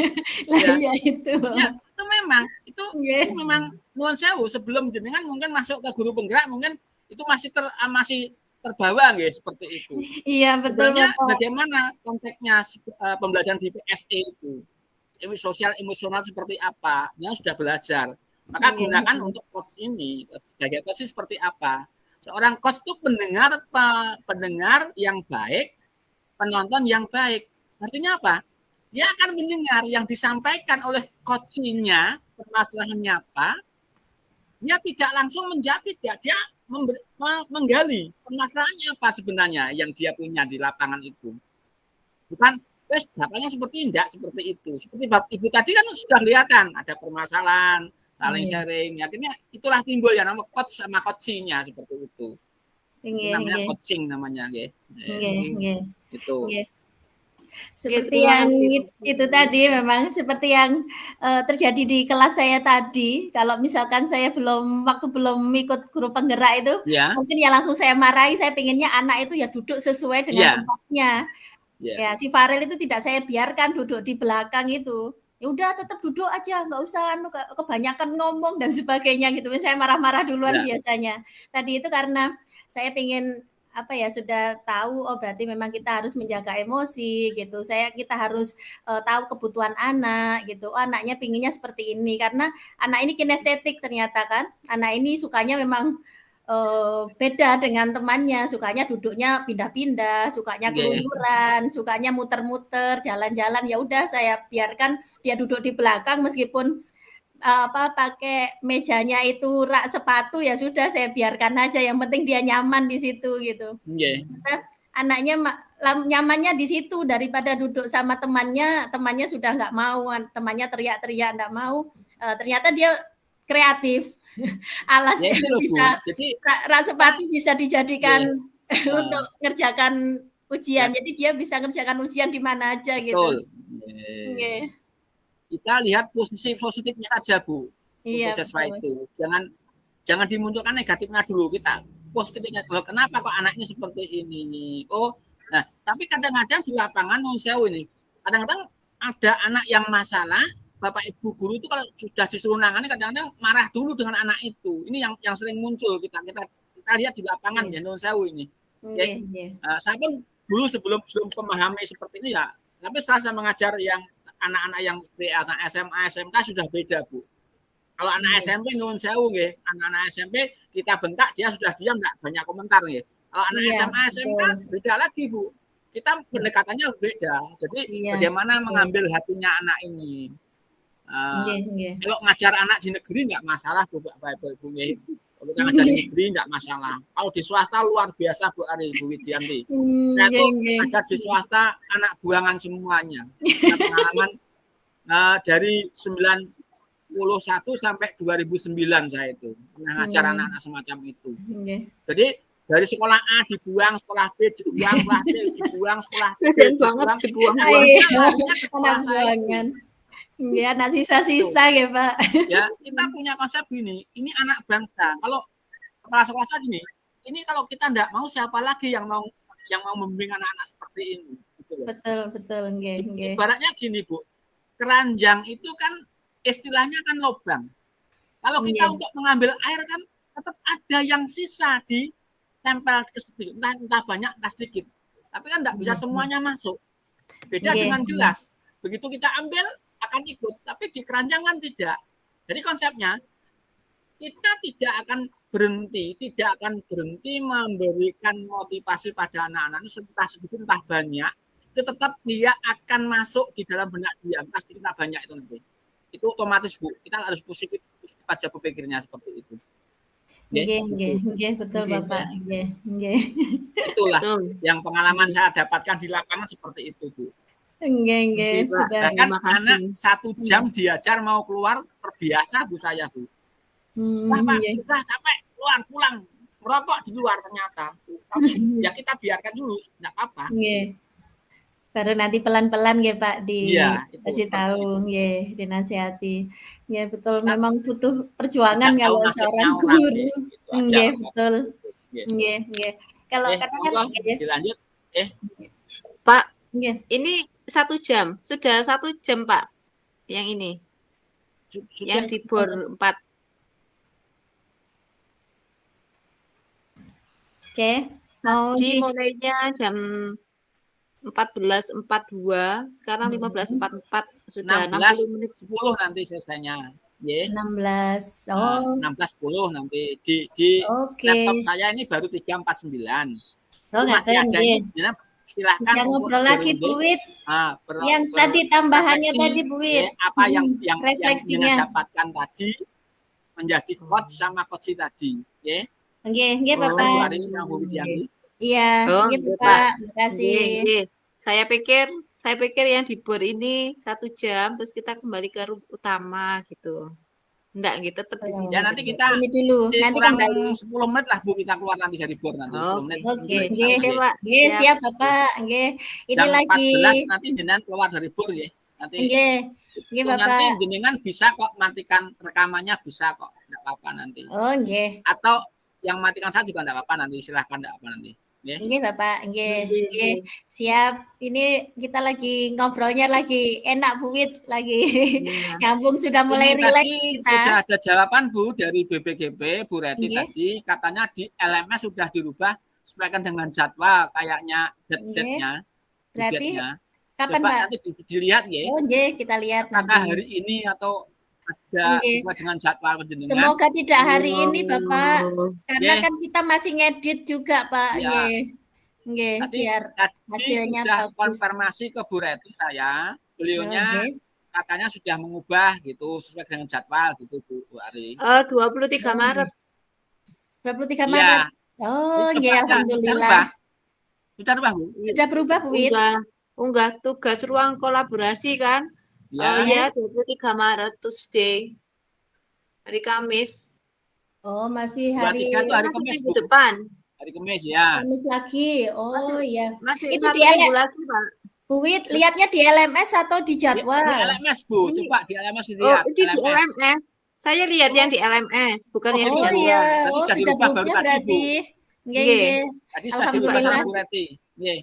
Lah Ya, iya itu. ya itu memang itu Nggih. memang nuwun sewu sebelum jenengan mungkin masuk ke guru penggerak mungkin itu masih terbawa nggih seperti itu. Iya betul Sebenarnya Bapak. bagaimana konteksnya pembelajaran di PSE itu? Sosial emosional seperti apa? Yang sudah belajar. Maka Nggih, gunakan heeh. untuk coach ini. Sebagai coach seperti apa? Seorang coach itu pendengar yang baik, penonton yang baik. Artinya apa? Dia akan mendengar yang disampaikan oleh coachnya, permasalahannya apa, dia tidak langsung menjawab, tidak. Dia menggali permasalahannya apa sebenarnya yang dia punya di lapangan itu. Bukan, wes dapatnya seperti itu. Seperti Ibu tadi kan sudah kelihatan ada permasalahan, saling Nggih. sharing. Akhirnya itulah timbul yang nama coach sama coaching-nya seperti itu. Itu Nggih namanya nggih. coaching namanya, nggih. Nggih nggih. Itu. Nggih. oke Seperti terima yang kasih Bu itu Ari. tadi memang seperti yang, terjadi di kelas saya tadi, kalau misalkan saya belum ikut guru penggerak itu, Ya, mungkin ya langsung saya marahi, saya pengennya anak itu ya duduk sesuai dengan iya, tempatnya. iya. Ya, si Farel itu tidak saya biarkan duduk di belakang itu. Ya udah tetap duduk aja, nggak usah anu kebanyakan ngomong dan sebagainya gitu. Saya marah-marah duluan Ya, biasanya. Tadi itu karena saya pengen apa ya sudah tahu oh berarti memang kita harus menjaga emosi gitu. Kita harus tahu kebutuhan anak gitu. Oh, anaknya pinginnya seperti ini karena anak ini kinestetik ternyata kan. Anak ini sukanya memang beda dengan temannya, sukanya duduknya pindah-pindah, sukanya nggih. keluyuran, sukanya muter-muter, jalan-jalan, ya udah saya biarkan dia duduk di belakang meskipun, pakai mejanya itu rak sepatu, ya sudah saya biarkan aja, yang penting dia nyaman di situ gitu. Nggih. Ternyata anaknya nyamannya di situ daripada duduk sama temannya, temannya sudah nggak mau, temannya teriak-teriak nggak mau, ternyata dia kreatif. Alas Ya yang itu loh Bu. bisa Jadi rak kita sepatu bisa dijadikan nggih, untuk ngerjakan ujian. Ya. Jadi dia bisa ngerjakan ujian di mana aja gitu. Betul. Nggih. Kita lihat posisi positifnya saja, Bu. Iya, Untuk siswa betul. itu. Jangan dimunculkan negatifnya dulu. Kita positifnya. Loh, kenapa kok anaknya seperti ini? Oh, nah, tapi kadang-kadang di lapangan non sewu ini, kadang-kadang ada anak yang masalah, Bapak Ibu guru itu kalau sudah disuruh nangani kadang-kadang marah dulu dengan anak itu. Ini yang sering muncul kita lihat di lapangan ya non sewu ini. Nggih, nggih. Saya pun dulu sebelum memahami seperti ini ya, tapi setelah saya mengajar yang anak-anak yang seperti anak SMA, SMK sudah beda, Bu. Kalau anak SMP nuwun sewu nggih, anak-anak SMP kita bentak dia sudah diam enggak banyak komentar nggih. Kalau anak SMA, SMK beda lagi, Bu. Kita pendekatannya beda. Jadi bagaimana mengambil hatinya anak ini. Kalau ngajar anak di negeri enggak masalah, Bu, Bapak Ibu nggih. Kalau kita ngajar di negeri enggak masalah. Kalau di swasta luar biasa, Bu Ari, Bu Widianti. Saya tuh ngajar di swasta anak buangan semuanya. Pengalaman dari 91 sampai 2009 saya itu pernah ngajar anak-anak semacam itu. Jadi dari sekolah A dibuang, sekolah B dibuang, sekolah C dibuang, sekolah D dibuang. Ya, anak sisa-sisa ya Pak. Ya, kita punya konsep gini, ini anak bangsa. Kalau kepala sekolah saya gini, ini kalau kita enggak mau siapa lagi yang mau membimbing anak-anak seperti ini. Gitu betul. Ibaratnya gini, Bu. Keranjang itu kan istilahnya kan lubang. Kalau kita untuk mengambil air kan tetap ada yang sisa di tempel ke situ, entah banyak entah sedikit. Tapi kan enggak bisa semuanya masuk. Beda dengan gelas. Begitu kita ambil akan ikut, tapi di keranjang kan tidak. Jadi konsepnya kita tidak akan berhenti memberikan motivasi pada anak-anak itu entah sedikit entah banyak, itu tetap dia akan masuk di dalam benak dia, entah sedikit entah banyak itu nanti. Itu otomatis, Bu. Kita harus positif aja berpikirnya seperti itu. Nggih, betul Bapak. Nggih. Itulah yang pengalaman saya dapatkan di lapangan seperti itu, Bu. Nggih, sudah. Bahkan anak 1 jam diajar mau keluar terbiasa, Bu, saya, Bu. Pak, sudah capek, keluar, pulang. Merokok di luar ternyata. Tapi ya kita biarkan dulu, enggak apa-apa. Baru nanti pelan-pelan nggih Pak dikasih tahu nggih, dinasihati. Nggih betul memang butuh perjuangan kalau seorang guru. Nggih betul. Nggih. Kalau katakan dilanjut Pak, ini 1 jam. Sudah 1 jam, Pak. Yang ini. Yang di BOR 4. Oke. Mau mulainya jam 14.42, sekarang 15.44, sudah 60 menit. 10 nanti selesainya. 16. 16.10 nanti di laptop saya ini baru 3.49. Masih ada ini. Silahkan bisa ngobrol lagi Bu Wit. Yang tadi tambahannya tadi Bu Wit. Apa yang refleksinya dapatkan tadi menjadi coach sama coach tadi, Nggih, Bapak. Iya, Bapak. Terima kasih. Saya pikir yang di BOR ini 1 jam, terus kita kembali ke utama gitu. Enggak gitu, tetap di sini. Ya nanti kita ini dulu. Nanti kembali 10 menit lah Bu kita keluar nanti dari BOR nanti. 10 menit. Oke, Pak. Siap Bapak. Nggih. Ini jam lagi 14 nanti jenengan keluar dari BOR ya. Nanti Nggih, Bapak. Nanti jenengan bisa kok matikan rekamannya, bisa kok. Enggak apa-apa nanti. Oh, nggih. Atau yang matikan saya juga enggak apa-apa nanti, silahkan enggak apa nanti. Nggih Bapak, nggih. Siap. Ini kita lagi ngobrolnya lagi enak Bu Wit, lagi nyambung sudah mulai rileks kita. Sudah ada jawaban Bu dari BPGB, Bu Reti tadi katanya di LMS sudah dirubah sesuaikan dengan jadwal kayaknya date-nya. Berarti kapan Pak? Nanti dilihat ya. Oh nggih, kita lihat apakah hari ini atau ada sesuai dengan jadwal penjenengan. Semoga tidak hari ini Bapak, karena kan kita masih ngedit juga Pak. Nggih, biar hasilnya sudah bagus. Konfirmasi ke Bu Reti saya, beliaunya katanya sudah mengubah gitu sesuai dengan jadwal gitu Bu Ari. 23 Maret. 23 Maret. Oh, nggih alhamdulillah. Sudah berubah Bu? Sudah berubah Bu Wit. Unggah tugas ruang kolaborasi kan? Ya, 23 Maret Tuesday. Hari Kamis. Oh, masih hari 23 itu hari Kamis, Bu. Depan. Hari Kamis ya. Kamis lagi. Oh iya. Masih Itu 1 di minggu lagi, Pak. Bu Wit, lihatnya di LMS atau di Di jadwal? LMS Bu, Ini- coba di LMS Oh, lihat. itu di LMS. Saya lihat yang di LMS, bukan yang di Oh gitu. iya, jadwal. Tadi oh sudah sudah dirubah baru berubah tadi, Bu. berarti. Nggih, Nggih. nggih. Tadi sudah dirubah Alhamdulillah. sama Bu Reti. Nggih.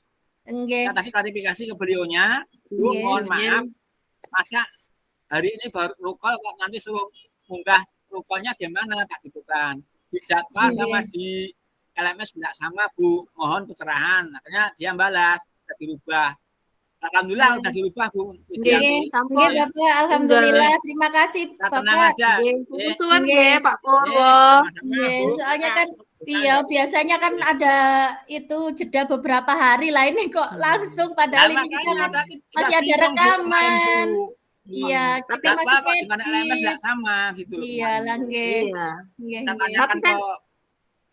Nggih, Nah, tadi klarifikasi ke beliaunya, Bu, Nggih. mohon maaf, masa hari ini baru rukol kok nanti suruh munggah rukolnya gimana, tak gitu kan. Di jadwal Nggih. sama di LMS tidak sama, Bu. Mohon pencerahan. Akhirnya dia balas, sudah dirubah. Alhamdulillah udah dirubah, Bu. Nggih, Nggih, sampun. nggih Bapak, alhamdulillah. Terima kasih Kita tenang Bapak. aja. Nggih, suwun Nggih. nggih, Pak Purwo. Sama-sama, Nggih, Bu. soalnya Kita- kan kita iya nggak- biasanya kan ada itu jeda beberapa hari lah, ini kok langsung padahal Nah, ini kita makanya masih, tadi juga masih ada bingung, Bu, kemarin, rekaman. Bu. Iya, kita Jadwal masih kok dengan LMS edit. tidak sama gitu loh. Iya kemarin. lah, nggih. Iya. Nggih, Kita nggih. tanyakan Tapi kan ke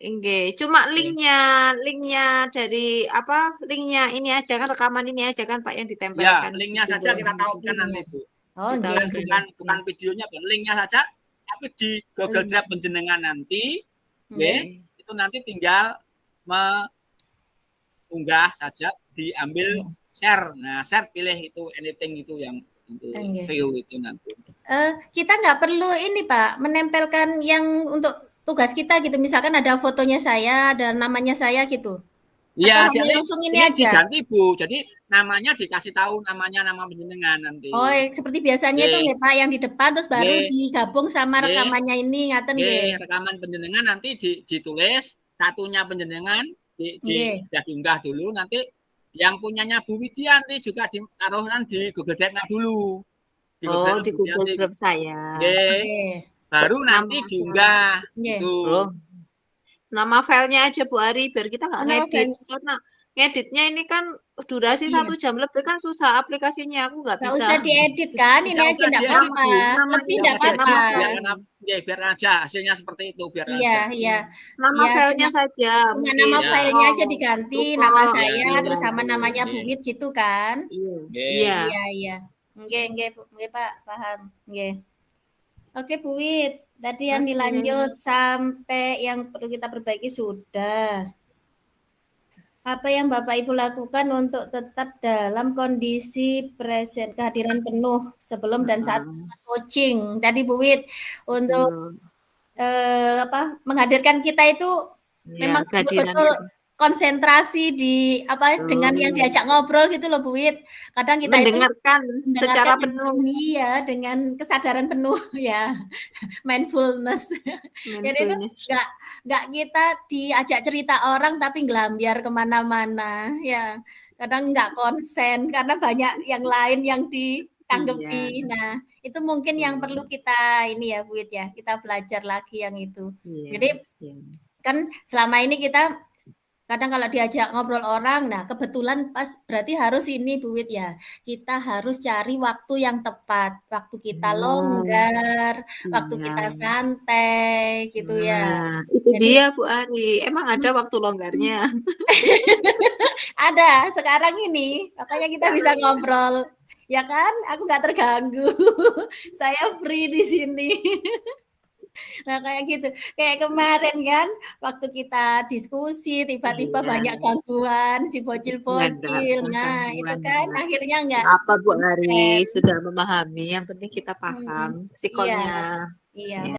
nggih, cuma linknya dari apa? Linknya ini aja kan, rekaman ini aja kan Pak yang ya, ditempelkan. linknya saja kita tautkan nanti, Bu. Oh, Kita nggih, tautkan. nggih. Bukan videonya, Bu. Linknya saja, tapi di Google Drive penjenengan nanti, Nggih. itu nanti tinggal mengunggah saja, diambil share. Nah, share pilih itu anything itu yang untuk Nggih. view itu nanti. Kita nggak perlu ini Pak, menempelkan yang untuk tugas kita gitu. Misalkan ada fotonya saya, ada namanya saya gitu. Iya, Atau hanya jadi langsung ini ini aja. diganti, Bu. Jadi namanya dikasih tahu namanya nama penjenengan nanti. Oh, seperti biasanya itu Nggih. nggih Pak, yang di depan terus baru Nggih. digabung sama Nggih. rekamannya ini, ngaten Nggih, nggih. rekaman penjenengan nanti ditulis satunya penjenengan Nggih. sudah diunggah dulu, nanti yang punyanya Bu Widya nanti juga ditaruhkan di Google Drive dulu. Oh, di Bu Widya Google nanti. Drive saya. Nggih, Nggih. baru nanti Nama- diunggah Nggih. itu. Oh. Nama filenya aja Bu Ari biar kita nggak Oh, nama ngedit. filenya. Karena ngeditnya ini kan durasi Iya. 1 jam lebih kan susah aplikasinya, aku nggak Nggak bisa. usah diedit kan, ini Nggak aja usah enggak diedit, apa-apa. Bu. Nama- Lebih Nggak enggak usah apa-apa. Biar aja hasilnya seperti itu, biar Iya, aja. iya. Nama Iya, filenya cuma- saja. Cuma mungkin. nama Ya. filenya aja diganti, Rukol. nama Iya, saya iya, terus sama iya. namanya Bu Iya. Wit gitu kan. Iya. Nggih. Iya. Iya, iya. Nggih, nggih, Bu. Nggih, Pak, paham. Nggih. Oke, Bu Wit. Tadi yang Oke. dilanjut sampai yang perlu kita perbaiki sudah. Apa yang Bapak Ibu lakukan untuk tetap dalam kondisi present, kehadiran penuh sebelum dan saat coaching? Tadi Bu Wit untuk menghadirkan kita itu memang kehadiran. betul konsentrasi di dengan yang diajak ngobrol gitu loh Bu Wit. Kadang kita mendengarkan secara itu penuh. Iya, dengan kesadaran penuh ya. Mindfulness. Jadi itu nggak kita diajak cerita orang tapi ngelambiar kemana-mana ya. Kadang nggak konsen karena banyak yang lain yang ditanggapi. Iya. Nah, itu mungkin yang perlu kita ini ya Bu Wit ya, kita belajar lagi yang itu. Iya. Jadi kan selama ini kita kadang kalau diajak ngobrol orang, nah kebetulan pas berarti harus ini Bu Wit ya, kita harus cari waktu yang tepat, waktu kita longgar, waktu kita santai gitu ya. Itu jadi, dia Bu Ari, emang ada waktu longgarnya? Ada, sekarang ini, makanya kita bisa ngobrol. Ya kan, aku nggak terganggu, saya free di sini. Nah kayak gitu, kayak kemarin kan waktu kita diskusi tiba-tiba banyak gangguan si bocil-bocil, nah itu kan akhirnya enggak apa Bu Ari sudah memahami, yang penting kita paham psikolnya. Iya.